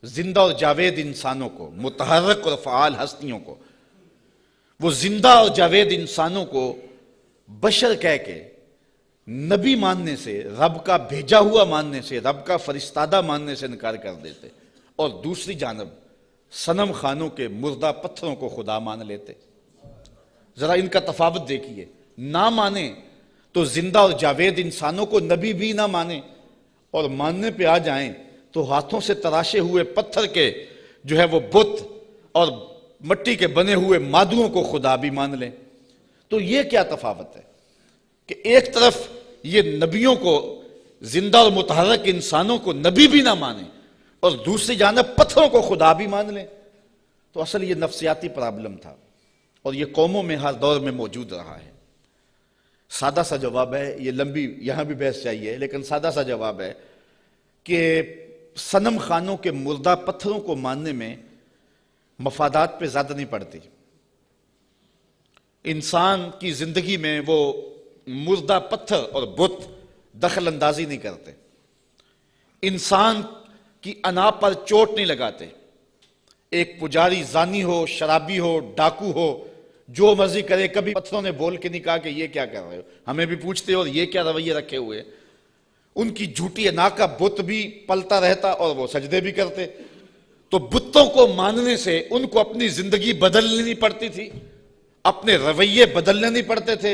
زندہ اور جاوید انسانوں کو، متحرک اور فعال ہستیوں کو، وہ زندہ اور جاوید انسانوں کو بشر کہہ کے نبی ماننے سے، رب کا بھیجا ہوا ماننے سے، رب کا فرستادہ ماننے سے انکار کر دیتے، اور دوسری جانب صنم خانوں کے مردہ پتھروں کو خدا مان لیتے۔ ذرا ان کا تفاوت دیکھیے، نہ مانے تو زندہ اور جاوید انسانوں کو نبی بھی نہ مانے، اور ماننے پہ آ جائیں تو ہاتھوں سے تراشے ہوئے پتھر کے جو ہے وہ بت اور مٹی کے بنے ہوئے مادوؤں کو خدا بھی مان لیں۔ تو یہ کیا تفاوت ہے کہ ایک طرف یہ نبیوں کو، زندہ اور متحرک انسانوں کو نبی بھی نہ مانے، اور دوسری جانب پتھروں کو خدا بھی مان لیں۔ تو اصل یہ نفسیاتی پرابلم تھا، اور یہ قوموں میں ہر دور میں موجود رہا ہے۔ سادہ سا جواب ہے، یہ لمبی یہاں بھی بحث چاہیے، لیکن سادہ سا جواب ہے کہ صنم خانوں کے مردہ پتھروں کو ماننے میں مفادات پہ زیادہ نہیں پڑتی۔ انسان کی زندگی میں وہ مردہ پتھر اور بت دخل اندازی نہیں کرتے، انسان کی انا پر چوٹ نہیں لگاتے۔ ایک پجاری زانی ہو، شرابی ہو، ڈاکو ہو، جو مرضی کرے، کبھی پتھروں نے بول کے نہیں کہا کہ یہ کیا کر رہے ہو، ہمیں بھی پوچھتے اور یہ کیا رویے رکھے ہوئے۔ ان کی جھوٹی انا کا بت بھی پلتا رہتا اور وہ سجدے بھی کرتے۔ تو بتوں کو ماننے سے ان کو اپنی زندگی بدلنی نہیں پڑتی تھی، اپنے رویے بدلنے نہیں پڑتے تھے،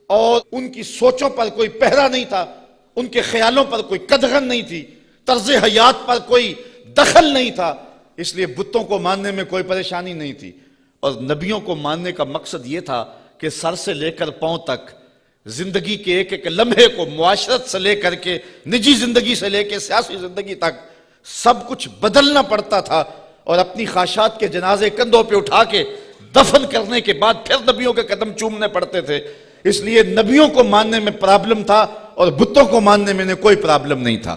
اور ان کی سوچوں پر کوئی پہرا نہیں تھا، ان کے خیالوں پر کوئی قدغن نہیں تھی، طرز حیات پر کوئی دخل نہیں تھا، اس لیے بتوں کو ماننے میں کوئی پریشانی نہیں تھی۔ اور نبیوں کو ماننے کا مقصد یہ تھا کہ سر سے لے کر پاؤں تک زندگی کے ایک ایک لمحے کو، معاشرت سے لے کر کے نجی زندگی سے لے کے سیاسی زندگی تک سب کچھ بدلنا پڑتا تھا، اور اپنی خواہشات کے جنازے کندھوں پہ اٹھا کے دفن کرنے کے بعد پھر نبیوں کے قدم چومنے پڑتے تھے۔ اس لیے نبیوں کو ماننے میں پرابلم تھا اور بتوں کو ماننے میں کوئی پرابلم نہیں تھا،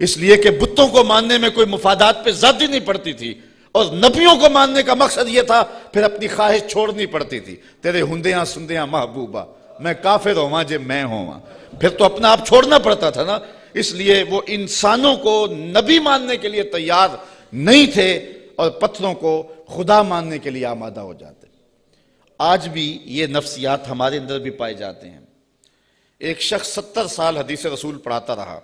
اس لیے کہ بتوں کو ماننے میں کوئی مفادات پہ زیادتی نہیں پڑتی تھی، اور نبیوں کو ماننے کا مقصد یہ تھا پھر اپنی خواہش چھوڑنی پڑتی تھی۔ تیرے ہندیاں سندیاں محبوبہ، میں کافر ہوا جے میں ہوا، پھر تو اپنا آپ چھوڑنا پڑتا تھا نا۔ اس لیے وہ انسانوں کو نبی ماننے کے لیے تیار نہیں تھے اور پتھروں کو خدا ماننے کے لیے آمادہ ہو جاتے۔ آج بھی یہ نفسیات ہمارے اندر بھی پائے جاتے ہیں۔ ایک شخص 70 سال حدیث رسول پڑھاتا رہا،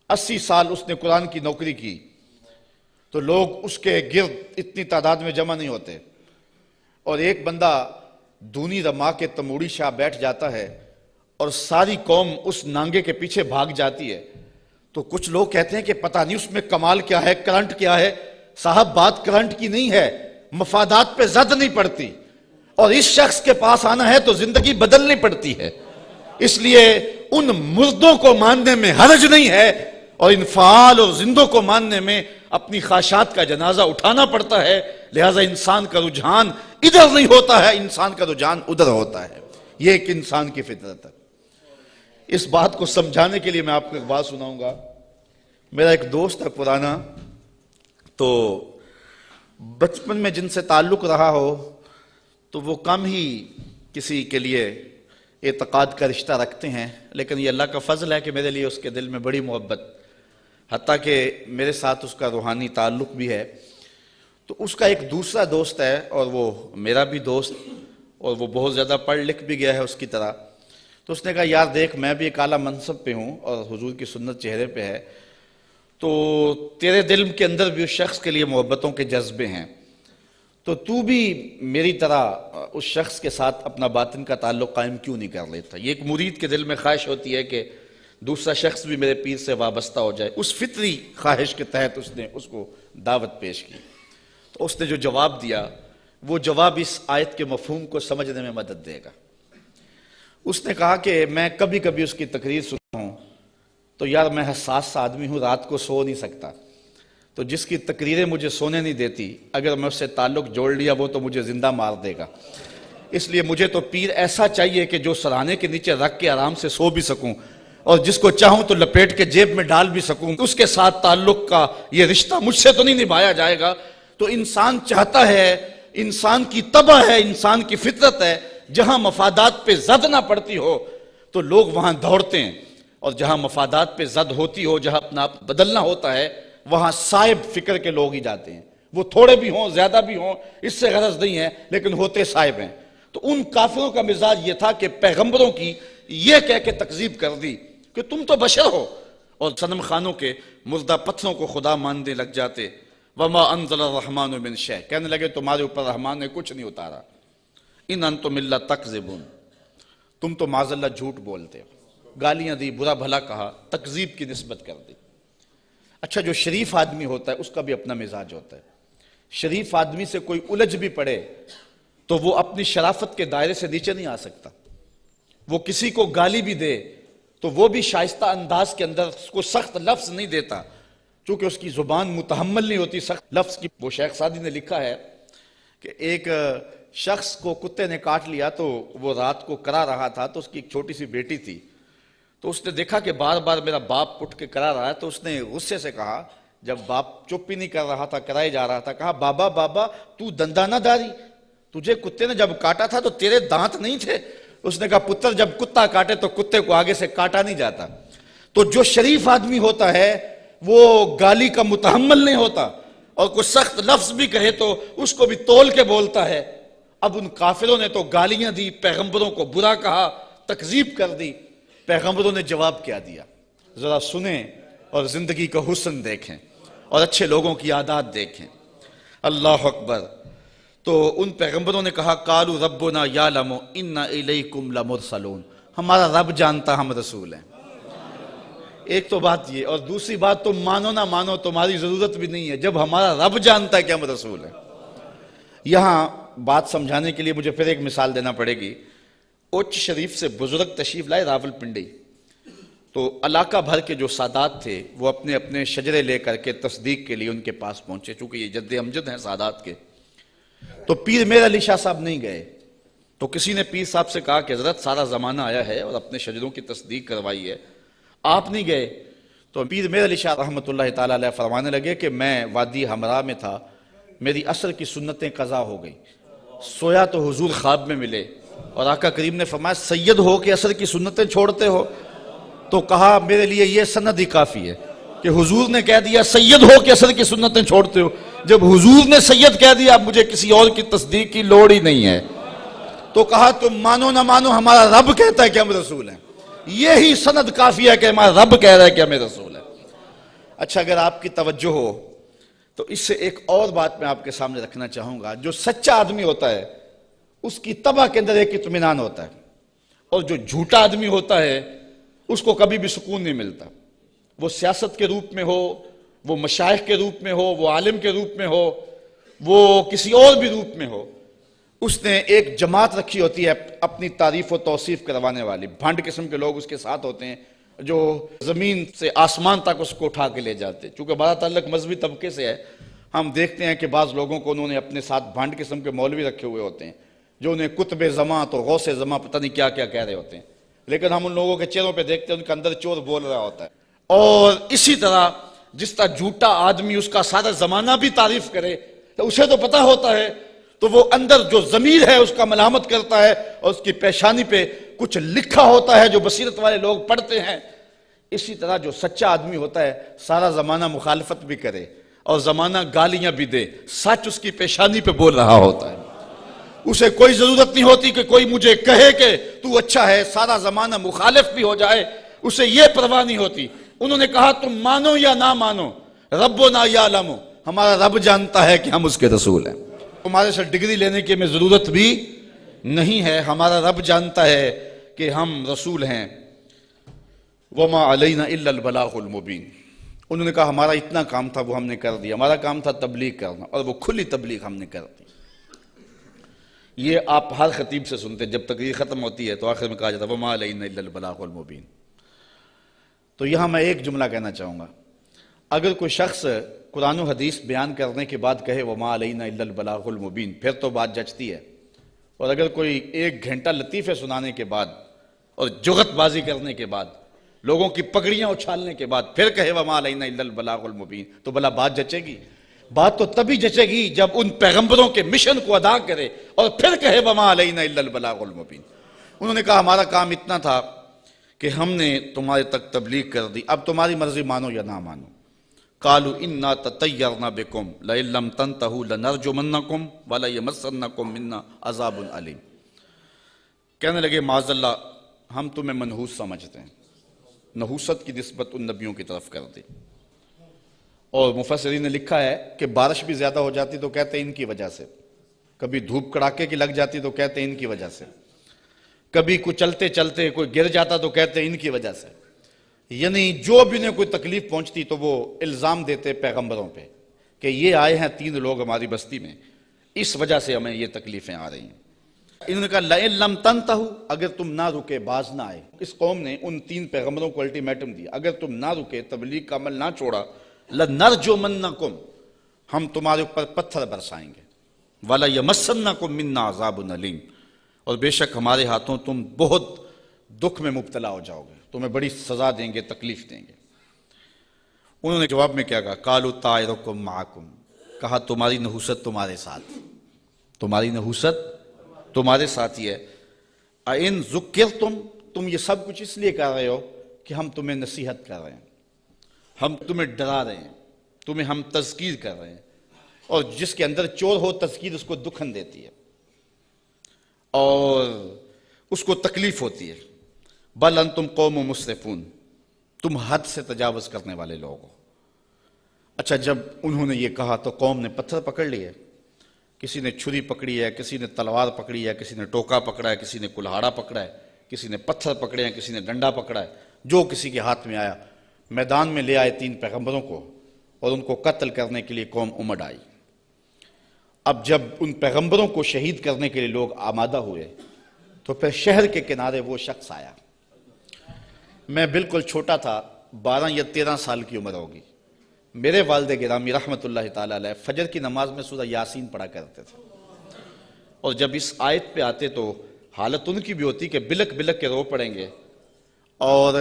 80 سال اس نے قرآن کی نوکری کی، تو لوگ اس کے گرد اتنی تعداد میں جمع نہیں ہوتے، اور ایک بندہ دونی رما کے تموڑی شاہ بیٹھ جاتا ہے اور ساری قوم اس نانگے کے پیچھے بھاگ جاتی ہے، تو کچھ لوگ کہتے ہیں کہ پتہ نہیں اس میں کمال کیا ہے، کرنٹ کیا ہے۔ صاحب بات کرنٹ کی نہیں ہے، مفادات پہ زد نہیں پڑتی، اور اس شخص کے پاس آنا ہے تو زندگی بدلنی پڑتی ہے۔ اس لیے ان مردوں کو ماننے میں حرج نہیں ہے، اور ان فعال اور زندوں کو ماننے میں اپنی خواہشات کا جنازہ اٹھانا پڑتا ہے۔ لہذا انسان کا رجحان ادھر نہیں ہوتا ہے، انسان کا رجحان ادھر ہوتا ہے۔ یہ ایک انسان کی فطرت ہے۔ اس بات کو سمجھانے کے لیے میں آپ کو ایک بات سناؤں گا۔ میرا ایک دوست ہے پرانا، تو بچپن میں جن سے تعلق رہا ہو تو وہ کم ہی کسی کے لیے اعتقاد کا رشتہ رکھتے ہیں، لیکن یہ اللہ کا فضل ہے کہ میرے لیے اس کے دل میں بڑی محبت، حتیٰ کہ میرے ساتھ اس کا روحانی تعلق بھی ہے۔ تو اس کا ایک دوسرا دوست ہے، اور وہ میرا بھی دوست، اور وہ بہت زیادہ پڑھ لکھ بھی گیا ہے اس کی طرح۔ تو اس نے کہا یار دیکھ، میں بھی ایک اعلیٰ منصب پہ ہوں اور حضور کی سنت چہرے پہ ہے، تو تیرے دل کے اندر بھی اس شخص کے لیے محبتوں کے جذبے ہیں، تو بھی میری طرح اس شخص کے ساتھ اپنا باطن کا تعلق قائم کیوں نہیں کر لیتا۔ یہ ایک مرید کے دل میں خواہش ہوتی ہے کہ دوسرا شخص بھی میرے پیر سے وابستہ ہو جائے۔ اس فطری خواہش کے تحت اس نے اس کو دعوت پیش کی۔ تو اس نے جو جواب دیا، وہ جواب اس آیت کے مفہوم کو سمجھنے میں مدد دے گا۔ اس نے کہا کہ میں کبھی کبھی اس کی تقریر سنتا ہوں تو یار میں حساس سا آدمی ہوں، رات کو سو نہیں سکتا، تو جس کی تقریریں مجھے سونے نہیں دیتی، اگر میں اس سے تعلق جوڑ لیا وہ تو مجھے زندہ مار دے گا۔ اس لیے مجھے تو پیر ایسا چاہیے کہ جو سرانے کے نیچے رکھ کے آرام سے سو بھی سکوں، اور جس کو چاہوں تو لپیٹ کے جیب میں ڈال بھی سکوں، اس کے ساتھ تعلق کا یہ رشتہ مجھ سے تو نہیں نبھایا جائے گا۔ تو انسان چاہتا ہے، انسان کی طبع ہے، انسان کی فطرت ہے، جہاں مفادات پہ زد نہ پڑتی ہو تو لوگ وہاں دوڑتے ہیں، اور جہاں مفادات پہ زد ہوتی ہو، جہاں اپنا آپ بدلنا ہوتا ہے، وہاں صائب فکر کے لوگ ہی جاتے ہیں۔ وہ تھوڑے بھی ہوں، زیادہ بھی ہوں، اس سے غرض نہیں ہے، لیکن ہوتے صائب ہیں۔ تو ان کافروں کا مزاج یہ تھا کہ پیغمبروں کی یہ کہہ کے تکذیب کر دی کہ تم تو بشر ہو، اور صنم خانوں کے مردہ پتھروں کو خدا ماننے لگ جاتے۔ وما انزل الرحمن من شیء، کہنے لگے تمہارے اوپر رحمان نے کچھ نہیں اتارا۔ ان انتم الا تکذبون، تم تو معاذ اللہ جھوٹ بولتے ہو۔ گالیاں دی، برا بھلا کہا، تکذیب کی نسبت کر دی۔ اچھا، جو شریف آدمی ہوتا ہے اس کا بھی اپنا مزاج ہوتا ہے۔ شریف آدمی سے کوئی الجھ بھی پڑے تو وہ اپنی شرافت کے دائرے سے نیچے نہیں آ سکتا۔ وہ کسی کو گالی بھی دے تو وہ بھی شائستہ انداز کے اندر اس کو سخت لفظ نہیں دیتا، چونکہ اس کی زبان متحمل نہیں ہوتی سخت لفظ کی۔ وہ شیخ سعدی نے لکھا ہے کہ ایک شخص کو کتے نے کاٹ لیا، تو وہ رات کو کرا رہا تھا، تو اس کی ایک چھوٹی سی بیٹی تھی، تو اس نے دیکھا کہ بار بار میرا باپ اٹھ کے کرا رہا ہے، تو اس نے غصے سے کہا، جب باپ چپ ہی نہیں کر رہا تھا، کرائے جا رہا تھا، کہا بابا بابا تو دندہ نہ داری، تجھے کتے نے جب کاٹا تھا تو تیرے دانت نہیں تھے؟ اس نے کہا پتر جب کتا کاٹے تو کتے کو آگے سے کاٹا نہیں جاتا۔ تو جو شریف آدمی ہوتا ہے وہ گالی کا متحمل نہیں ہوتا، اور کوئی سخت لفظ بھی کہے تو اس کو بھی تول کے بولتا ہے۔ اب ان کافروں نے تو گالیاں دی، پیغمبروں کو برا کہا، تکذیب کر دی۔ پیغمبروں نے جواب کیا دیا، ذرا سنیں اور زندگی کا حسن دیکھیں اور اچھے لوگوں کی عادات دیکھیں۔ اللہ اکبر۔ تو ان پیغمبروں نے کہا قالوا ربنا یعلم انا الیکم لمرسلون، ہمارا رب جانتا ہم رسول ہیں۔ ایک تو بات یہ، اور دوسری بات تم مانو نہ مانو تمہاری ضرورت بھی نہیں ہے، جب ہمارا رب جانتا ہے کہ ہم رسول ہیں۔ یہاں بات سمجھانے کے لیے مجھے پھر ایک مثال دینا پڑے گی۔ اوچ شریف سے بزرگ تشریف لائے راول پنڈی، تو علاقہ بھر کے جو سادات تھے وہ اپنے اپنے شجرے لے کر کے تصدیق کے لیے ان کے پاس پہنچے، چونکہ یہ جد امجد ہیں سادات کے۔ تو پیر میر علی شاہ صاحب نہیں گئے، تو کسی نے پیر صاحب سے کہا کہ حضرت سارا زمانہ آیا ہے اور اپنے شجروں کی تصدیق کروائی ہے، آپ نہیں گئے؟ تو پیر میر علی شاہ رحمۃ اللہ تعالیٰ علیہ فرمانے لگے کہ میں وادی ہمراہ میں تھا، میری عصر کی سنتیں قضا ہو گئی، سویا تو حضور خواب میں ملے، اور آقا کریم نے فرمایا سید ہو کے عصر کی سنتیں چھوڑتے ہو؟ تو کہا میرے لیے یہ سند ہی کافی ہے کہ حضور نے کہہ دیا سید ہو کے عصر کی سنتیں چھوڑتے ہو، جب حضور نے سید کہہ دیا اب مجھے کسی اور کی تصدیق کی لوڑ ہی نہیں ہے۔ تو کہا تم مانو نہ مانو ہمارا رب کہتا ہے کہ ہم رسول ہیں، یہی سند کافی ہے کہ ہمارا رب کہہ رہا ہے کہ ہمیں رسول ہے۔ اچھا، اگر آپ کی توجہ ہو تو اس سے ایک اور بات میں آپ کے سامنے رکھنا چاہوں گا، جو سچا آدمی ہوتا ہے اس کی طبع کے اندر ایک اطمینان ہوتا ہے، اور جو جھوٹا آدمی ہوتا ہے اس کو کبھی بھی سکون نہیں ملتا، وہ سیاست کے روپ میں ہو، وہ مشائخ کے روپ میں ہو، وہ عالم کے روپ میں ہو، وہ کسی اور بھی روپ میں ہو، اس نے ایک جماعت رکھی ہوتی ہے اپنی تعریف و توصیف کروانے والی، بھنڈ قسم کے لوگ اس کے ساتھ ہوتے ہیں جو زمین سے آسمان تک اس کو اٹھا کے لے جاتے ہیں۔ چونکہ ہمارا تعلق مذہبی طبقے سے ہے، ہم دیکھتے ہیں کہ بعض لوگوں کو انہوں نے اپنے ساتھ بھنڈ قسم کے مولوی رکھے ہوئے ہوتے ہیں جو انہیں قطب زماں تو غوث زماں پتہ نہیں کیا کیا کہہ رہے ہوتے ہیں، لیکن ہم ان لوگوں کے چہروں پہ دیکھتے ہیں ان کے اندر چور بول رہا ہوتا ہے۔ اور اسی طرح جس طرح جھوٹا آدمی اس کا سارا زمانہ بھی تعریف کرے تو اسے تو پتہ ہوتا ہے، تو وہ اندر جو ضمیر ہے اس کا ملامت کرتا ہے، اور اس کی پیشانی پہ کچھ لکھا ہوتا ہے جو بصیرت والے لوگ پڑھتے ہیں۔ اسی طرح جو سچا آدمی ہوتا ہے سارا زمانہ مخالفت بھی کرے اور زمانہ گالیاں بھی دے، سچ اس کی پیشانی پہ بول رہا ہوتا ہے، اسے کوئی ضرورت نہیں ہوتی کہ کوئی مجھے کہے کہ تو اچھا ہے، سارا زمانہ مخالف بھی ہو جائے اسے یہ پرواہ نہیں ہوتی۔ انہوں نے کہا تم مانو یا نہ مانو، ربنا یعلم، ہمارا رب جانتا ہے کہ ہم اس کے رسول ہیں، ہمارے سے ڈگری لینے کی ہمیں ضرورت بھی نہیں ہے، ہمارا رب جانتا ہے کہ ہم رسول ہیں۔ وما علینا الا البلاغ المبین، انہوں نے کہا ہمارا اتنا کام تھا وہ ہم نے کر دیا، ہمارا کام تھا تبلیغ کرنا، اور وہ کھلی تبلیغ ہم نے کر دی۔ یہ آپ ہر خطیب سے سنتے ہیں، جب تقریر ختم ہوتی ہے تو آخر میں کہا جاتا ہے وما علینا الا البلاغ المبین۔ تو یہاں میں ایک جملہ کہنا چاہوں گا، اگر کوئی شخص قرآن و حدیث بیان کرنے کے بعد کہے وما علینا الا البلاغ المبین، پھر تو بات جچتی ہے، اور اگر کوئی 1 گھنٹہ لطیفے سنانے کے بعد اور جغت بازی کرنے کے بعد، لوگوں کی پگڑیاں اچھالنے کے بعد پھر کہے وما علینا الا البلاغ المبین، تو بھلا بات جچے گی؟ بات تو تبھی جچے گی جب ان پیغمبروں کے مشن کو ادا کرے اور پھر کہے وما علینا الا البلاغ المبین۔ انہوں نے کہا ہمارا کام اتنا تھا کہ ہم نے تمہارے تک تبلیغ کر دی، اب تمہاری مرضی مانو یا نہ مانو۔ قالوا انا تطیرنا بکم لئن لم تنتہوا لنرجمنکم وليمسنکم منا عذاب علیم۔ کہنے لگے معاذ اللہ ہم تمہیں منحوس سمجھتے ہیں، نحوست کی نسبت ان نبیوں کی طرف کر دی، اور مفسرین نے لکھا ہے کہ بارش بھی زیادہ ہو جاتی تو کہتے ہیں ان کی وجہ سے، کبھی دھوپ کڑاکے کی لگ جاتی تو کہتے ہیں ان کی وجہ سے، کبھی کوئی چلتے چلتے کوئی گر جاتا تو کہتے ہیں ان کی وجہ سے، یعنی جو بھی انہیں کوئی تکلیف پہنچتی تو وہ الزام دیتے پیغمبروں پہ کہ یہ آئے ہیں 3 لوگ ہماری بستی میں، اس وجہ سے ہمیں یہ تکلیفیں آ رہی ہیں۔ انہوں نے کہا لئن لم تنتہوا، اگر تم نہ رکے، باز نہ آئے۔ اس قوم نے ان 3 پیغمبروں کو الٹیمیٹم دیا، اگر تم نہ رکے، تبلیغ کا عمل نہ چھوڑا، لنرجمنکم، ہم تمہارے اوپر پتھر برسائیں گے، وليمسنکم منا عذاب علیم، اور بے شک ہمارے ہاتھوں تم بہت دکھ میں مبتلا ہو جاؤ گے، تمہیں بڑی سزا دیں گے، تکلیف دیں گے۔ انہوں نے جواب میں کیا کہا؟ قالوا طائرکم معکم، کہا تمہاری نحوست تمہارے ساتھ، تمہاری نحوست تمہارے ساتھ ہی ہے۔ اَإِن ذُكِّرْتُمْ، تم یہ سب کچھ اس لیے کر رہے ہو کہ ہم تمہیں نصیحت کر رہے ہیں، ہم تمہیں ڈرا رہے ہیں، تمہیں ہم تذکیر کر رہے ہیں، اور جس کے اندر چور ہو تذکیر اس کو دکھن دیتی ہے اور اس کو تکلیف ہوتی ہے۔ بل انتم قوم مسرفون، تم حد سے تجاوز کرنے والے لوگ ہو۔ اچھا، جب انہوں نے یہ کہا تو قوم نے پتھر پکڑ لیے، کسی نے چھری پکڑی ہے، کسی نے تلوار پکڑی ہے، کسی نے ٹوکا پکڑا ہے، کسی نے کلہاڑا پکڑا ہے، کسی نے پتھر پکڑے ہیں، کسی نے ڈنڈا پکڑا ہے، جو کسی کے ہاتھ میں آیا میدان میں لے آئے 3 پیغمبروں کو، اور ان کو قتل کرنے کے لیے قوم امڑ آئی۔ اب جب ان پیغمبروں کو شہید کرنے کے لیے لوگ آمادہ ہوئے تو پھر شہر کے کنارے وہ شخص آیا۔ میں بالکل چھوٹا تھا، 12 یا 13 سال کی عمر ہوگی۔ میرے والد گرامی رحمۃ اللہ تعالیٰ علیہ فجر کی نماز میں سورہ یاسین پڑھا کرتے تھے، اور جب اس آیت پہ آتے تو حالت ان کی بھی ہوتی کہ بلک بلک کے رو پڑیں گے، اور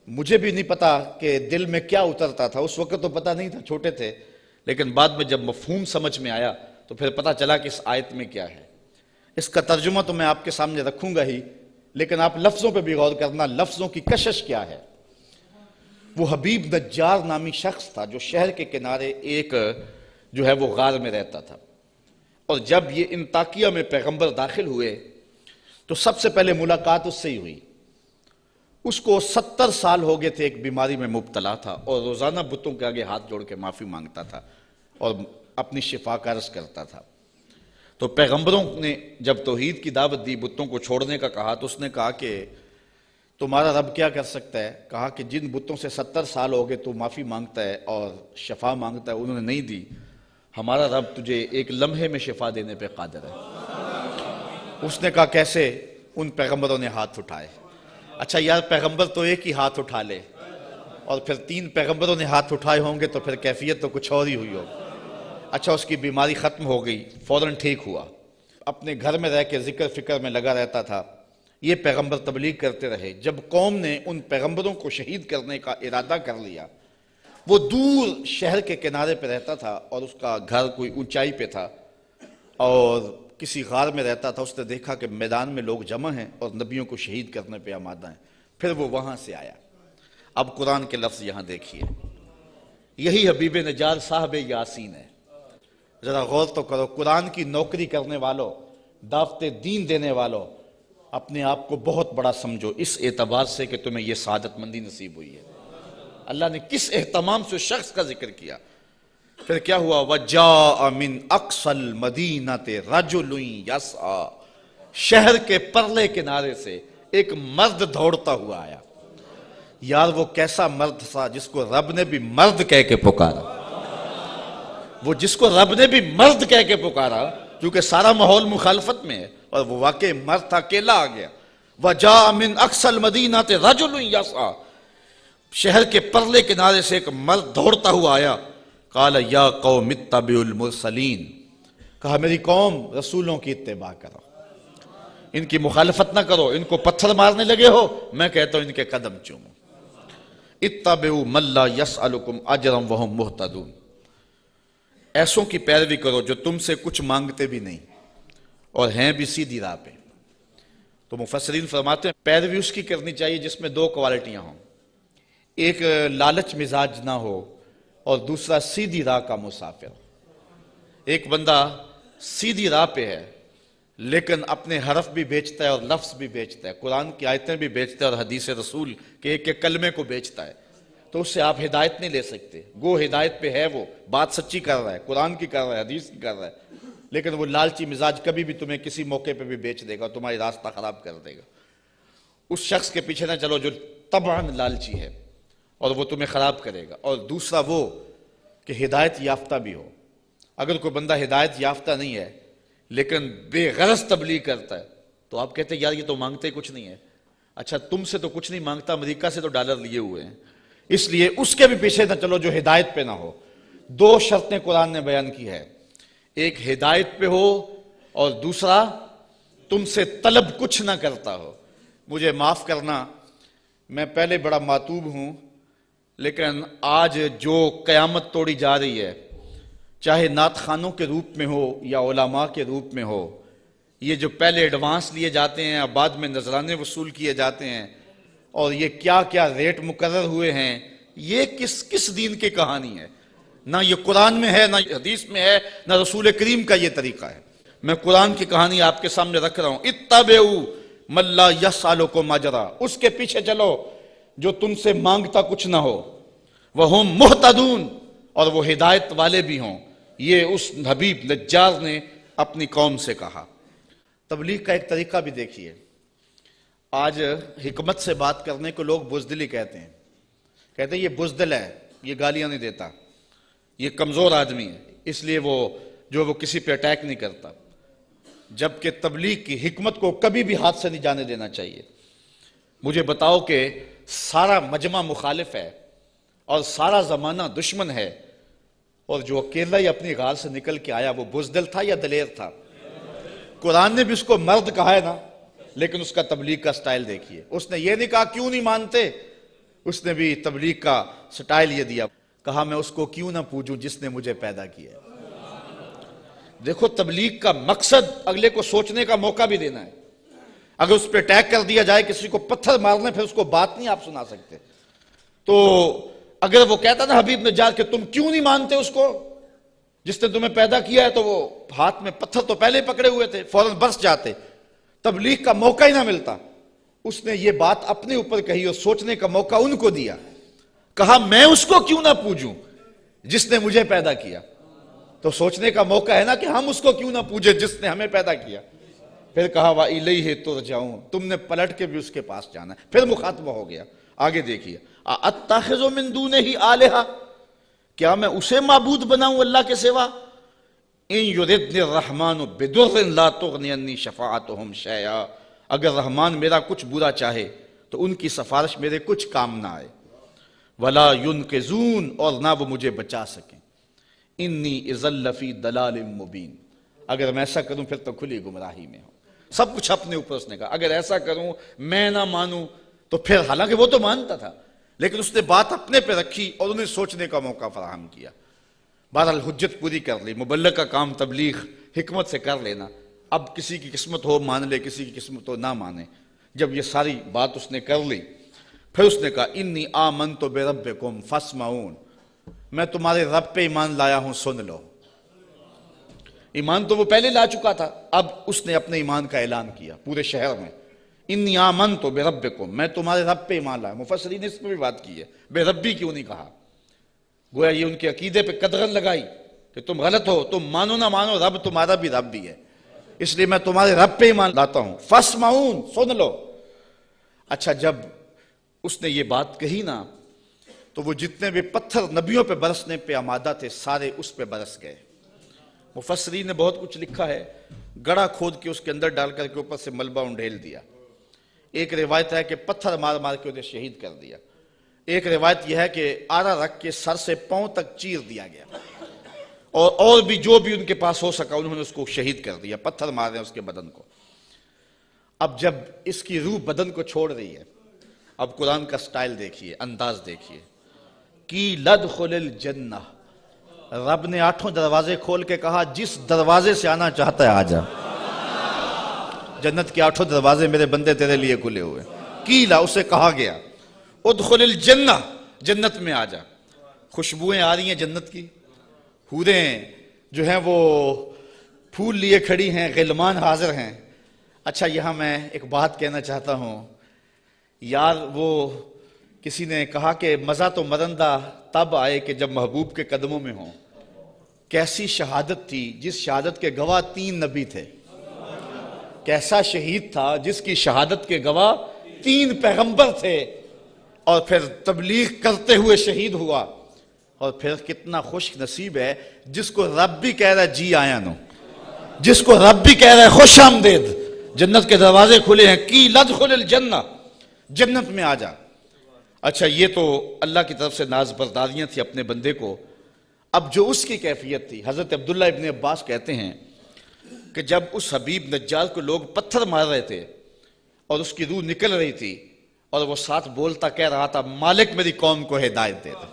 مجھے بھی نہیں پتا کہ دل میں کیا اترتا تھا، اس وقت تو پتا نہیں تھا، چھوٹے تھے، لیکن بعد میں جب مفہوم سمجھ میں آیا تو پھر پتا چلا کہ اس آیت میں کیا ہے۔ اس کا ترجمہ تو میں آپ کے سامنے رکھوں گا ہی، لیکن آپ لفظوں پہ بھی غور کرنا، لفظوں کی کشش کیا ہے۔ وہ حبیب نجار نامی شخص تھا جو شہر کے کنارے ایک جو ہے وہ غار میں رہتا تھا، اور جب یہ انطاکیہ میں پیغمبر داخل ہوئے تو سب سے پہلے ملاقات اس سے ہی ہوئی۔ اس کو 70 سال ہو گئے تھے، ایک بیماری میں مبتلا تھا، اور روزانہ بتوں کے آگے ہاتھ جوڑ کے معافی مانگتا تھا اور اپنی شفا کا عرض کرتا تھا۔ تو پیغمبروں نے جب توحید کی دعوت دی، بتوں کو چھوڑنے کا کہا، تو اس نے کہا کہ تمہارا رب کیا کر سکتا ہے؟ کہا کہ جن بتوں سے 70 سال ہو گئے تو معافی مانگتا ہے اور شفا مانگتا ہے، انہوں نے نہیں دی، ہمارا رب تجھے ایک لمحے میں شفا دینے پہ قادر ہے۔ اس نے کہا کیسے؟ ان پیغمبروں نے ہاتھ اٹھائے۔ اچھا یار، پیغمبر تو ایک ہی ہاتھ اٹھا لے اور پھر 3 پیغمبروں نے ہاتھ اٹھائے ہوں گے تو پھر کیفیت تو کچھ اور ہی ہوئی ہوگی۔ اچھا، اس کی بیماری ختم ہو گئی، فوراً ٹھیک ہوا، اپنے گھر میں رہ کے ذکر فکر میں لگا رہتا تھا۔ یہ پیغمبر تبلیغ کرتے رہے۔ جب قوم نے ان پیغمبروں کو شہید کرنے کا ارادہ کر لیا، وہ دور شہر کے کنارے پہ رہتا تھا اور اس کا گھر کوئی اونچائی پہ تھا اور کسی غار میں رہتا تھا۔ اس نے دیکھا کہ میدان میں لوگ جمع ہیں اور نبیوں کو شہید کرنے پہ آمادہ ہیں۔ پھر وہ وہاں سے آیا۔ اب قرآن کے لفظ یہاں دیکھیے، یہی حبیب نجار صاحب یاسین ہے۔ ذرا غور تو کرو، قرآن کی نوکری کرنے والوں، دعوت دین دینے والوں، اپنے آپ کو بہت بڑا سمجھو اس اعتبار سے کہ تمہیں یہ سعادت مندی نصیب ہوئی ہے۔ اللہ نے کس اہتمام سے اس شخص کا ذکر کیا۔ پھر کیا ہوا؟ وَجَاءَ مِنْ أَقْصَى الْمَدِينَةِ رَجُلٌ يَسْعَى، شہر کے پرلے کنارے سے ایک مرد دوڑتا ہوا آیا۔ یار وہ کیسا مرد تھا جس کو رب نے بھی مرد کہہ کے پکارا، وہ جس کو رب نے بھی مرد کہہ کے پکارا، کیونکہ سارا ماحول مخالفت میں ہے اور وہ واقعی مرد تھا، اکیلا آ گیا۔ وَجَاءَ مِنْ أَقْصَى الْمَدِينَةِ رَجُلٌ يَسْعَى، شہر کے پرلے کنارے سے ایک مرد دوڑتا ہوا آیا۔ قَالَ يَا قَوْمِ اتَّبِعُوا الْمُرْسَلِينَ، کہا میری قوم رسولوں کی اتباع کرو، ان کی مخالفت نہ کرو۔ ان کو پتھر مارنے لگے ہو، میں کہتا ہوں ان کے قدم چومو۔ اتَّبِعُوا مَن لَّا يَسْأَلُكُمْ أَجْرًا وَهُمْ مُهْتَدُونَ، ایسوں کی پیروی کرو جو تم سے کچھ مانگتے بھی نہیں اور ہیں بھی سیدھی راہ پہ۔ تو مفسرین فرماتے ہیں پیروی اس کی کرنی چاہیے جس میں 2 کوالٹیاں ہوں، ایک لالچ مزاج نہ ہو اور دوسرا سیدھی راہ کا مسافر۔ ایک بندہ سیدھی راہ پہ ہے لیکن اپنے حرف بھی بیچتا ہے اور لفظ بھی بیچتا ہے، قرآن کی آیتیں بھی بیچتا ہے اور حدیث رسول کے ایک ایک کلمے کو بیچتا ہے، تو اس سے آپ ہدایت نہیں لے سکتے۔ گو ہدایت پہ ہے، وہ بات سچی کر رہا ہے، قرآن کی کر رہا ہے، حدیث کی کر رہا ہے، لیکن وہ لالچی مزاج کبھی بھی تمہیں کسی موقع پہ بھی بیچ دے گا، تمہاری راستہ خراب کر دے گا۔ اس شخص کے پیچھے نہ چلو جو طبعاً لالچی ہے اور وہ تمہیں خراب کرے گا۔ اور دوسرا وہ کہ ہدایت یافتہ بھی ہو۔ اگر کوئی بندہ ہدایت یافتہ نہیں ہے لیکن بے غرض تبلیغ کرتا ہے تو آپ کہتے ہیں یار یہ تو مانگتے کچھ نہیں ہے۔ اچھا تم سے تو کچھ نہیں مانگتا، امریکہ سے تو ڈالر لیے ہوئے ہیں، اس لیے اس کے بھی پیچھے نہ چلو جو ہدایت پہ نہ ہو۔ 2 شرطیں قرآن نے بیان کی ہے، ایک ہدایت پہ ہو اور دوسرا تم سے طلب کچھ نہ کرتا ہو۔ مجھے معاف کرنا، میں پہلے بڑا ماتوب ہوں، لیکن آج جو قیامت توڑی جا رہی ہے، چاہے نعت خانوں کے روپ میں ہو یا علماء کے روپ میں ہو، یہ جو پہلے ایڈوانس لیے جاتے ہیں اور بعد میں نذرانے وصول کیے جاتے ہیں، اور یہ کیا کیا ریٹ مقرر ہوئے ہیں، یہ کس دین کی کہانی ہے؟ نہ یہ قرآن میں ہے، نہ حدیث میں ہے، نہ رسول کریم کا یہ طریقہ ہے۔ میں قرآن کی کہانی آپ کے سامنے رکھ رہا ہوں۔ اتبعوا من لا یسألکم اجرا، اس کے پیچھے چلو جو تم سے مانگتا کچھ نہ ہو، وہم مہتدون، اور وہ ہدایت والے بھی ہوں۔ یہ اس حبیب نجار نے اپنی قوم سے کہا۔ تبلیغ کا ایک طریقہ بھی دیکھیے، آج حکمت سے بات کرنے کو لوگ بزدلی کہتے ہیں، کہتے ہیں یہ بزدل ہے، یہ گالیاں نہیں دیتا، یہ کمزور آدمی ہے، اس لیے وہ کسی پہ اٹیک نہیں کرتا، جبکہ تبلیغ کی حکمت کو کبھی بھی ہاتھ سے نہیں جانے دینا چاہیے۔ مجھے بتاؤ کہ سارا مجمع مخالف ہے اور سارا زمانہ دشمن ہے، اور جو اکیلا ہی اپنی غار سے نکل کے آیا وہ بزدل تھا یا دلیر تھا؟ قرآن نے بھی اس کو مرد کہا ہے نا، لیکن اس کا تبلیغ کا سٹائل دیکھیے، اس نے یہ نہیں کہا کیوں نہیں مانتے، اس نے بھی تبلیغ کا سٹائل یہ دیا، کہا میں اس کو کیوں نہ پوجوں جس نے مجھے پیدا کیا ہے۔ دیکھو تبلیغ کا مقصد اگلے کو سوچنے کا موقع بھی دینا ہے۔ اگر اس پہ اٹیک کر دیا جائے، کسی کو پتھر مارنے، پھر اس کو بات نہیں آپ سنا سکتے۔ تو اگر وہ کہتا نا حبیب نجار کہ تم کیوں نہیں مانتے اس کو جس نے تمہیں پیدا کیا ہے، تو وہ ہاتھ میں پتھر تو پہلے پکڑے ہوئے تھے، فوراً برس جاتے، تبلیغ کا موقع ہی نہ ملتا۔ اس نے یہ بات اپنے اوپر کہی اور سوچنے کا موقع ان کو دیا، کہا میں اس کو کیوں نہ پوجوں جس نے مجھے پیدا کیا۔ تو سوچنے کا موقع ہے نا کہ ہم اس کو کیوں نہ پوجے جس نے ہمیں پیدا کیا. پھر کہا وَإِلَيْهِ تُرْجَعُونَ, تم نے پلٹ کے بھی اس کے پاس جانا ہے. پھر مخاطبہ ہو گیا. آگے دیکھیے, أَتَّخِذُ مِن دُونِهِ آلِهَةً, کیا میں اسے معبود بناؤں اللہ کے سوا؟ إِن يُرِدْنِ الرَّحْمَنُ بِضُرٍّ لَا تُغْنِ عَنِّي شَفَاعَتُهُمْ شَيْئًا, اگر رحمان میرا کچھ برا چاہے تو ان کی سفارش میرے کچھ کام نہ آئے. وَلَا يُنْقِذُونَ, اور نہ وہ مجھے بچا سکیں. إِنِّي إِذًا لَّفِي ضَلَالٍ مُّبِينٍ, اگر میں ایسا کروں پھر تو کھلی گمراہی میں ہوں. سب کچھ اپنے اوپر اس نے کہا. اگر ایسا کروں, میں نہ مانوں تو پھر, حالانکہ وہ تو مانتا تھا لیکن اس نے بات اپنے پہ رکھی اور انہیں سوچنے کا موقع فراہم کیا. بہرحال حجت پوری کر لی. مبلغ کا کام تبلیغ حکمت سے کر لینا. اب کسی کی قسمت ہو مان لے, کسی کی قسمت ہو نہ مانے. جب یہ ساری بات اس نے کر لی, پھر اس نے کہا انی آمنت بربکم فاسمعون, میں تمہارے رب پہ ایمان لایا ہوں, سن لو. ایمان تو وہ پہلے لا چکا تھا, اب اس نے اپنے ایمان کا اعلان کیا پورے شہر میں. انی آمنت بربکم, میں تمہارے رب پہ ایمان لایا. مفسرین نے اس پہ بھی بات کی ہے, بے ربی کیوں نہیں کہا؟ گویا یہ ان کے عقیدے پہ قدغن لگائی کہ تم غلط ہو, تم مانو نہ مانو رب تمہارا بھی رب بھی ہے, اس لیے میں تمہارے رب پہ ایمان لاتا ہوں. فاسمعون, سن لو. اچھا, جب اس نے یہ بات کہی نا تو وہ جتنے بھی پتھر نبیوں پہ برسنے پہ آمادہ تھے سارے اس پہ برس گئے. مفسرین نے بہت کچھ لکھا ہے. گڑھا کھود کے اس کے اندر ڈال کر کے اوپر سے ملبہ انڈھیل دیا. ایک روایت ہے کہ پتھر مار مار کے انہیں شہید کر دیا. ایک روایت یہ ہے کہ آرا رکھ کے سر سے پاؤں تک چیر دیا گیا, اور بھی جو بھی ان کے پاس ہو سکا انہوں نے اس کو شہید کر دیا. پتھر مار رہے ہیں اس کے بدن کو. اب جب اس کی روح بدن کو چھوڑ رہی ہے, اب قرآن کا سٹائل دیکھیے, انداز دیکھیے. کی لدخل الجنہ, رب نے 8 دروازے کھول کے کہا جس دروازے سے آنا چاہتا ہے آ جا. جنت کے 8 دروازے میرے بندے تیرے لیے کھلے ہوئے. کیلا, اسے کہا گیا ادخل الجنہ, جنت میں آ جا. خوشبوئیں آ رہی ہیں جنت کی, حوریں جو ہیں وہ پھول لیے کھڑی ہیں, غلمان حاضر ہیں. اچھا, یہاں میں ایک بات کہنا چاہتا ہوں یار. وہ کسی نے کہا کہ مزہ تو مرندہ تب آئے کہ جب محبوب کے قدموں میں ہوں. کیسی شہادت تھی جس شہادت کے گواہ 3 نبی تھے. کیسا شہید تھا جس کی شہادت کے گواہ 3 پیغمبر تھے, اور پھر تبلیغ کرتے ہوئے شہید ہوا. اور پھر کتنا خوش نصیب ہے جس کو رب بھی کہہ رہا ہے جی آیا نو, جس کو رب بھی کہہ رہا ہے خوش آمدید, جنت کے دروازے کھلے ہیں. کی لدخل الجنہ, جنت میں آ جا. اچھا, یہ تو اللہ کی طرف سے ناز برداریاں تھی اپنے بندے کو. اب جو اس کی کیفیت تھی, حضرت عبداللہ ابن عباس کہتے ہیں کہ جب اس حبیب نجار کو لوگ پتھر مار رہے تھے اور اس کی روح نکل رہی تھی, اور وہ ساتھ بولتا کہہ رہا تھا مالک میری قوم کو ہدایت دے دے,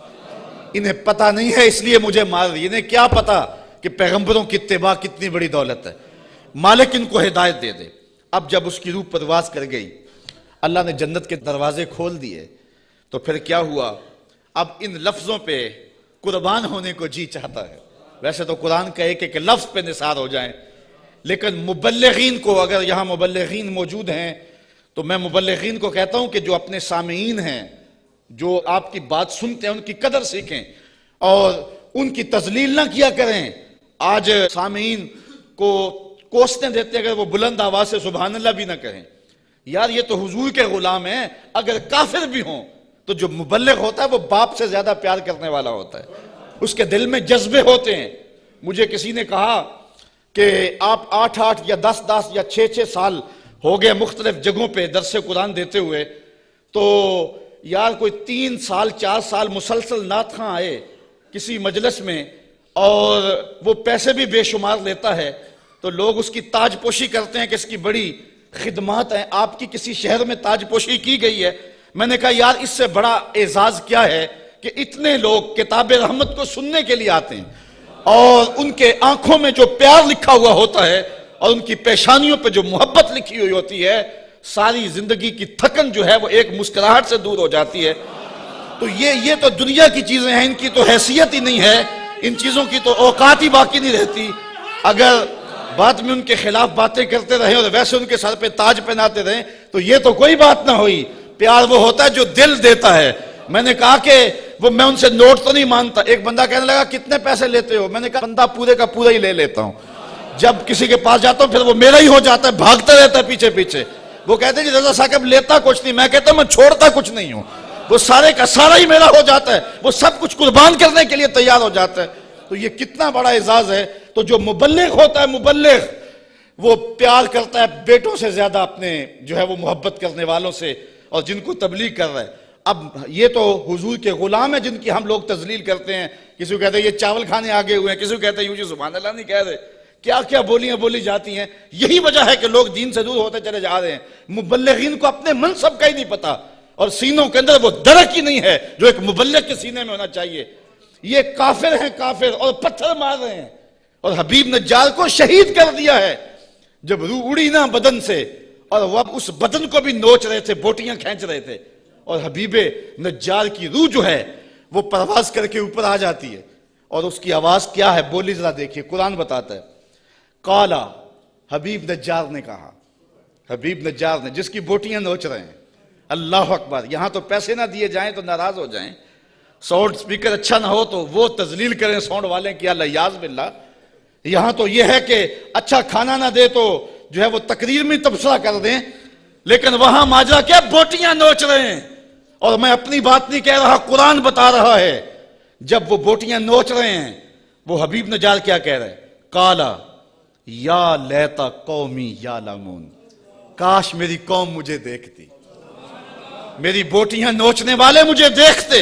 انہیں پتہ نہیں ہے اس لیے مجھے مار رہی. انہیں کیا پتا کہ پیغمبروں کی اتباع کتنی بڑی دولت ہے. مالک ان کو ہدایت دے دے. اب جب اس کی روح پرواز کر گئی, اللہ نے جنت کے دروازے کھول دیے, تو پھر کیا ہوا؟ اب ان لفظوں پہ قربان ہونے کو جی چاہتا ہے. ویسے تو قرآن کہے کہ لفظ پہ نثار ہو جائیں, لیکن مبلغین کو, اگر یہاں مبلغین موجود ہیں تو میں مبلغین کو کہتا ہوں کہ جو اپنے سامعین ہیں, جو آپ کی بات سنتے ہیں, ان کی قدر سیکھیں اور ان کی تذلیل نہ کیا کریں. آج سامعین کو کوسنے دیتے اگر وہ بلند آواز سے سبحان اللہ بھی نہ کہیں. یار یہ تو حضور کے غلام ہیں, اگر کافر بھی ہوں تو جو مبلغ ہوتا ہے وہ باپ سے زیادہ پیار کرنے والا ہوتا ہے, اس کے دل میں جذبے ہوتے ہیں. مجھے کسی نے کہا کہ آپ 8 یا 10 یا 6 سال ہو گئے مختلف جگہوں پہ درس قرآن دیتے ہوئے, تو یار کوئی 3 سال 4 سال مسلسل نعت خواں آئے کسی مجلس میں اور وہ پیسے بھی بے شمار لیتا ہے, تو لوگ اس کی تاج پوشی کرتے ہیں کہ اس کی بڑی خدمات ہیں. آپ کی کسی شہر میں تاج پوشی کی گئی ہے. میں نے کہا یار اس سے بڑا اعزاز کیا ہے کہ اتنے لوگ کتاب رحمت کو سننے کے لیے آتے ہیں, اور ان کے آنکھوں میں جو پیار لکھا ہوا ہوتا ہے اور ان کی پیشانیوں پہ جو محبت لکھی ہوئی ہوتی ہے, ساری زندگی کی تھکن جو ہے وہ ایک مسکراہٹ سے دور ہو جاتی ہے. تو یہ تو دنیا کی چیزیں ہیں, ان کی تو حیثیت ہی نہیں ہے, ان چیزوں کی تو اوقات ہی باقی نہیں رہتی. اگر بعد میں ان کے خلاف باتیں کرتے رہے اور ویسے ان کے سر پہ تاج پہناتے رہے تو یہ تو کوئی بات نہ ہوئی. پیار وہ ہوتا ہے جو دل دیتا ہے. میں نے کہا کہ وہ میں ان سے نوٹ تو نہیں مانتا. ایک بندہ کہنے لگا کتنے پیسے لیتے ہو؟ میں نے کہا بندہ پورے کا پورا ہی لے لیتا ہوں. جب کسی کے پاس جاتا ہوں پھر وہ میرا ہی ہو جاتا ہے, بھاگتا رہتا ہے پیچھے پیچھے. وہ کہتے ہیں جی رضا صاحب لیتا کچھ نہیں. میں کہتا ہوں میں چھوڑتا کچھ نہیں ہوں, وہ سارے کا سارا ہی میرا ہو جاتا ہے, وہ سب کچھ قربان کرنے کے لیے تیار ہو جاتا ہے. تو یہ کتنا بڑا اعزاز ہے. تو جو مبلغ ہوتا ہے, مبلغ وہ پیار کرتا ہے بیٹوں سے زیادہ اپنے جو ہے وہ محبت کرنے والوں سے, اور جن کو تبلیغ کر رہا ہے. اب یہ تو حضور کے غلام ہیں جن کی ہم لوگ تذلیل کرتے ہیں. کسی کو کہتے ہیں یہ چاول کھانے آگے ہوئے ہیں, کسی کو کہتے ہیں یوں جی سبحان اللہ نہیں کہہ رہے. کیا کیا بولیاں بولی جاتی ہیں. یہی وجہ ہے کہ لوگ دین سے دور ہوتے چلے جا رہے ہیں. مبلغین کو اپنے منصب کا ہی نہیں پتا, اور سینوں کے اندر وہ درک ہی نہیں ہے جو ایک مبلغ کے سینے میں ہونا چاہیے. یہ کافر ہیں کافر, اور پتھر مار رہے ہیں, اور حبیب نجار کو شہید کر دیا ہے. جب روح اڑی نا بدن سے, اور وہ اس بدن کو بھی نوچ رہے تھے, بوٹیاں کھینچ رہے تھے, اور حبیب نجار کی روح جو ہے وہ پرواز کر کے اوپر آ جاتی ہے. اور اس کی آواز کیا ہے بولی ذرا دیکھیے, قرآن بتاتا ہے. قالا, حبیب نجار نے کہا, حبیب نجار نے جس کی بوٹیاں نوچ رہے ہیں. اللہ اکبر. یہاں تو پیسے نہ دیے جائیں تو ناراض ہو جائیں, ساؤنڈ سپیکر اچھا نہ ہو تو وہ تذلیل کریں ساؤنڈ والے کی, الیاذ باللہ. یہاں تو یہ ہے کہ اچھا کھانا نہ دے تو جو ہے وہ تقریر میں تبصرہ کر دیں, لیکن وہاں ماجرا کیا بوٹیاں نوچ رہے ہیں. اور میں اپنی بات نہیں کہہ رہا, قرآن بتا رہا ہے. جب وہ بوٹیاں نوچ رہے ہیں, وہ حبیب نجار کیا کہہ رہے ہیں؟ قالا یا لیتا قومی یعلمون, کاش میری قوم مجھے دیکھتی, میری بوٹیاں نوچنے والے مجھے دیکھتے.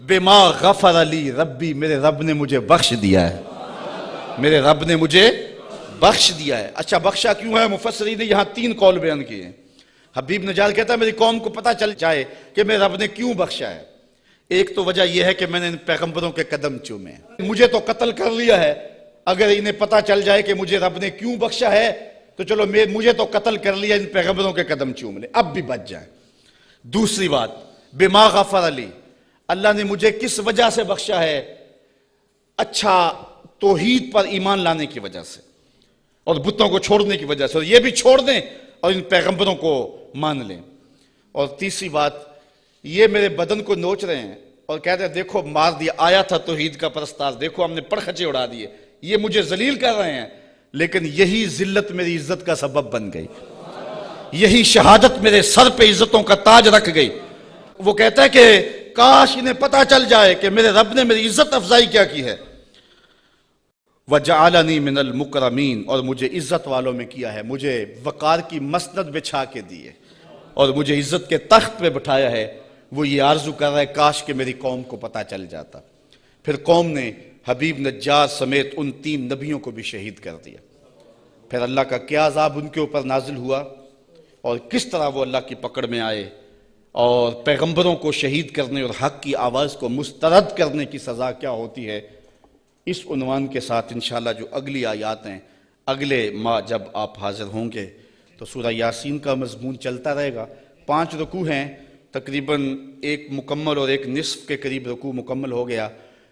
بما غفر لی ربی, میرے رب نے مجھے بخش دیا ہے, میرے رب نے مجھے بخش دیا ہے. اچھا بخشا کیوں ہے؟ مفسرین نے یہاں 3 قول بیان کیے ہیں. حبیب نجار کہتا ہے میری قوم کو پتہ چل جائے کہ میرے رب نے کیوں بخشا ہے. ایک تو وجہ یہ ہے کہ میں نے ان پیغمبروں کے قدم چومے, مجھے تو قتل کر لیا ہے, اگر انہیں پتہ چل جائے کہ مجھے رب نے کیوں بخشا ہے تو چلو مجھے تو قتل کر لیا, ان پیغمبروں کے قدم چوم لے, اب بھی بچ جائیں. دوسری بات, بما غفر علی, اللہ نے مجھے کس وجہ سے بخشا ہے؟ اچھا توحید پر ایمان لانے کی وجہ سے, اور بتوں کو چھوڑنے کی وجہ سے, اور یہ بھی چھوڑ دیں اور ان پیغمبروں کو مان لیں. اور تیسری بات, یہ میرے بدن کو نوچ رہے ہیں اور کہتے ہیں دیکھو مار دیا, آیا تھا توحید کا پرستار, دیکھو ہم نے پرخچے اڑا دیے. یہ مجھے ذلیل کر رہے ہیں, لیکن یہی ذلت میری عزت کا سبب بن گئی, یہی شہادت میرے سر پہ عزتوں کا تاج رکھ گئی. وہ کہتا ہے کہ کاش انہیں پتہ چل جائے کہ میرے رب نے میری عزت افزائی کیا کی ہے. وَجَعَلَنِي مِنَ الْمُكْرَمِينَ, اور مجھے عزت والوں میں کیا ہے, مجھے وقار کی مسند بچھا کے دیے اور مجھے عزت کے تخت پہ بٹھایا ہے. وہ یہ آرزو کر رہا ہے کاش کہ میری قوم کو پتہ چل جاتا. پھر قوم نے حبیب نجار سمیت ان 3 نبیوں کو بھی شہید کر دیا. پھر اللہ کا کیا عذاب ان کے اوپر نازل ہوا, اور کس طرح وہ اللہ کی پکڑ میں آئے, اور پیغمبروں کو شہید کرنے اور حق کی آواز کو مسترد کرنے کی سزا کیا ہوتی ہے. اس عنوان کے ساتھ انشاءاللہ جو اگلی آیات ہیں, اگلے ماہ جب آپ حاضر ہوں گے تو سورہ یاسین کا مضمون چلتا رہے گا. 5 رکوع ہیں, تقریباً 1 مکمل اور 1 نصف کے قریب رکوع مکمل ہو گیا.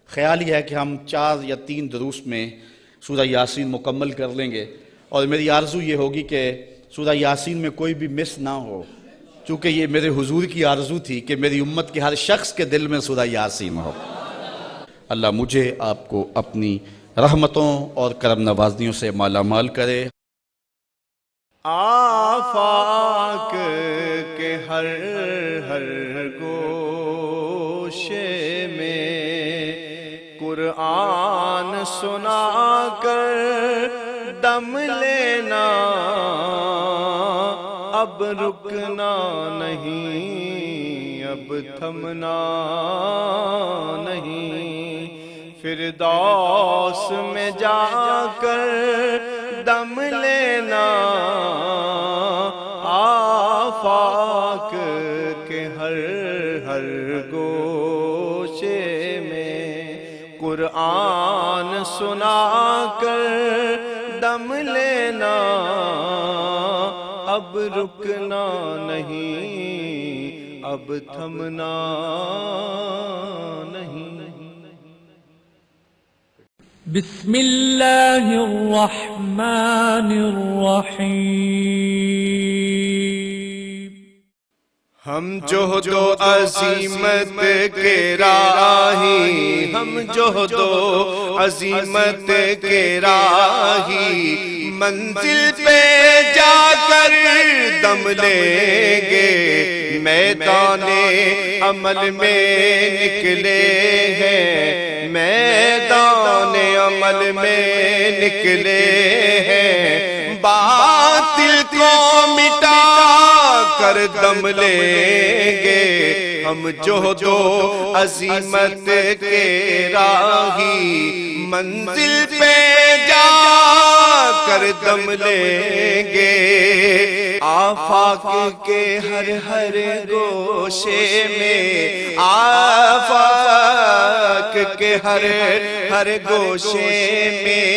خیال یہ ہے کہ ہم 4 یا 3 دروس میں سورہ یاسین مکمل کر لیں گے, اور میری آرزو یہ ہوگی کہ سورہ یاسین میں کوئی بھی مس نہ ہو, چونکہ یہ میرے حضور کی آرزو تھی کہ میری امت کے ہر شخص کے دل میں سورہ یاسین ہو. اللہ مجھے آپ کو اپنی رحمتوں اور کرم نوازیوں سے مالا مال کرے. آفاق کے ہر گوشے میں قرآن سنا کر دم لینا, اب رکنا نہیں, اب تھمنا نہیں. فردوس میں جا کر دم لینا, آفاق کے ہر گوشے میں قرآن سنا کر دم لینا, اب رکنا نہیں, اب تھمنا نہیں. بسم اللہ الرحمن الرحیم. ہم جوہد و عظیمت کے راہی، ہم جوہد و عظیمت کے راہی، منزل پہ جا کر دم لیں گے، میدان عمل میں نکلے ہیں، میدان عمل میں نکلے ہیں، باطل کو مٹا کر دم لیں گے، ہم جوہد و عظیمت کے راہی، منزل پہ جا کر دم لیں گے، آفاق کے ہر ہر گوشے میں، آفاق کے ہر ہر گوشے میں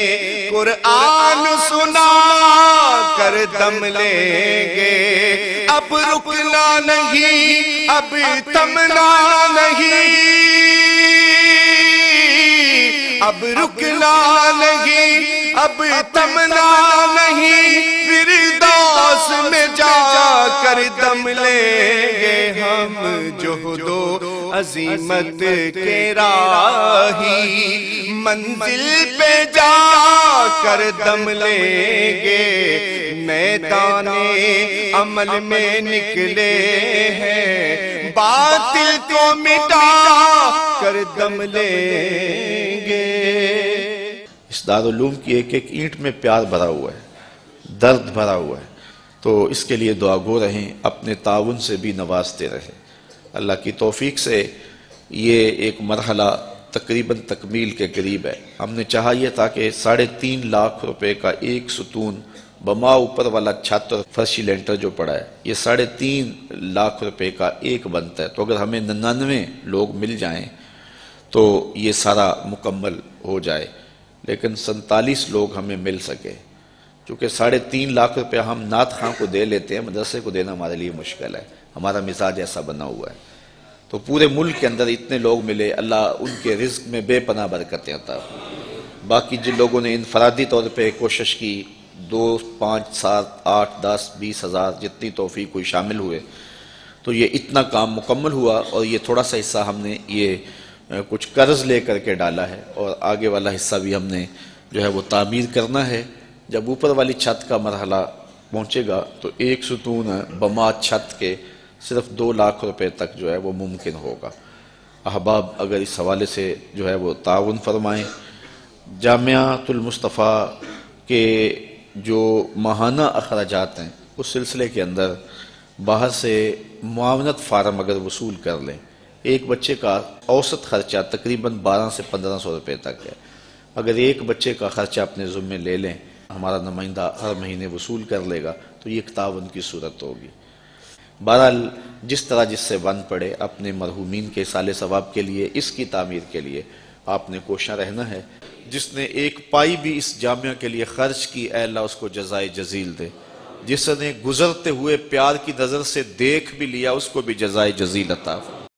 قرآن سنا کر دم لیں گے، اب رکنا نہیں، اب تھمنا نہیں، اب رکنا نہیں، اب تھمنا نہیں، فردوس میں جا کر دم لیں گے، ہم جوہد و عظیمت کے راہی، منزل پہ جا کر دم لیں گے، میدان عمل میں نکلے ہیں، باطل کو مٹا کر دم لیں گے۔ اس دارالعلوم کی ایک ایک اینٹ میں پیار بھرا ہوا ہے، درد بھرا ہوا ہے، تو اس کے لیے دعا گو رہیں، اپنے تعاون سے بھی نوازتے رہیں۔ اللہ کی توفیق سے یہ ایک مرحلہ تقریباً تکمیل کے قریب ہے۔ ہم نے چاہا یہ تھا کہ 3.5 لاکھ روپے کا ایک ستون بما اوپر والا چھت اور فرشی لینٹر جو پڑا ہے، یہ 3.5 لاکھ روپے کا ایک بنتا ہے، تو اگر ہمیں 99 لوگ مل جائیں تو یہ سارا مکمل ہو جائے، لیکن 47 لوگ ہمیں مل سکے، چونکہ 3.5 لاکھ روپے ہم نعت خاں کو دے لیتے ہیں، مدرسے کو دینا ہمارے لیے مشکل ہے، ہمارا مزاج ایسا بنا ہوا ہے، تو پورے ملک کے اندر اتنے لوگ ملے، اللہ ان کے رزق میں بے پناہ برکتیں عطا فرمائے۔ باقی جن لوگوں نے انفرادی طور پہ کوشش کی، 2، 5، 7، 8، 10، 20 ہزار جتنی توفیق کوئی شامل ہوئے، تو یہ اتنا کام مکمل ہوا، اور یہ تھوڑا سا حصہ ہم نے یہ کچھ قرض لے کر کے ڈالا ہے، اور آگے والا حصہ بھی ہم نے جو ہے وہ تعمیر کرنا ہے۔ جب اوپر والی چھت کا مرحلہ پہنچے گا تو ایک ستون بما چھت کے صرف 2 لاکھ روپے تک جو ہے وہ ممکن ہوگا۔ احباب اگر اس حوالے سے جو ہے وہ تعاون فرمائیں۔ جامعۃ المصطفیٰ کے جو ماہانہ اخراجات ہیں اس سلسلے کے اندر باہر سے معاونت فارم اگر وصول کر لیں، ایک بچے کا اوسط خرچہ تقریباً 1200 سے 1500 روپے تک ہے۔ اگر ایک بچے کا خرچہ اپنے ذمے لے لیں، ہمارا نمائندہ ہر مہینے وصول کر لے گا، تو یہ ایک تعاون کی صورت ہوگی۔ بہرحال جس طرح جس سے بن پڑے، اپنے مرحومین کے اصالِ ثواب کے لیے، اس کی تعمیر کے لیے آپ نے کوشاں رہنا ہے۔ جس نے ایک پائی بھی اس جامعہ کے لیے خرچ کی، اے اللہ اس کو جزائے جزیل دے۔ جس نے گزرتے ہوئے پیار کی نظر سے دیکھ بھی لیا، اس کو بھی جزائے جزیل عطا فرما۔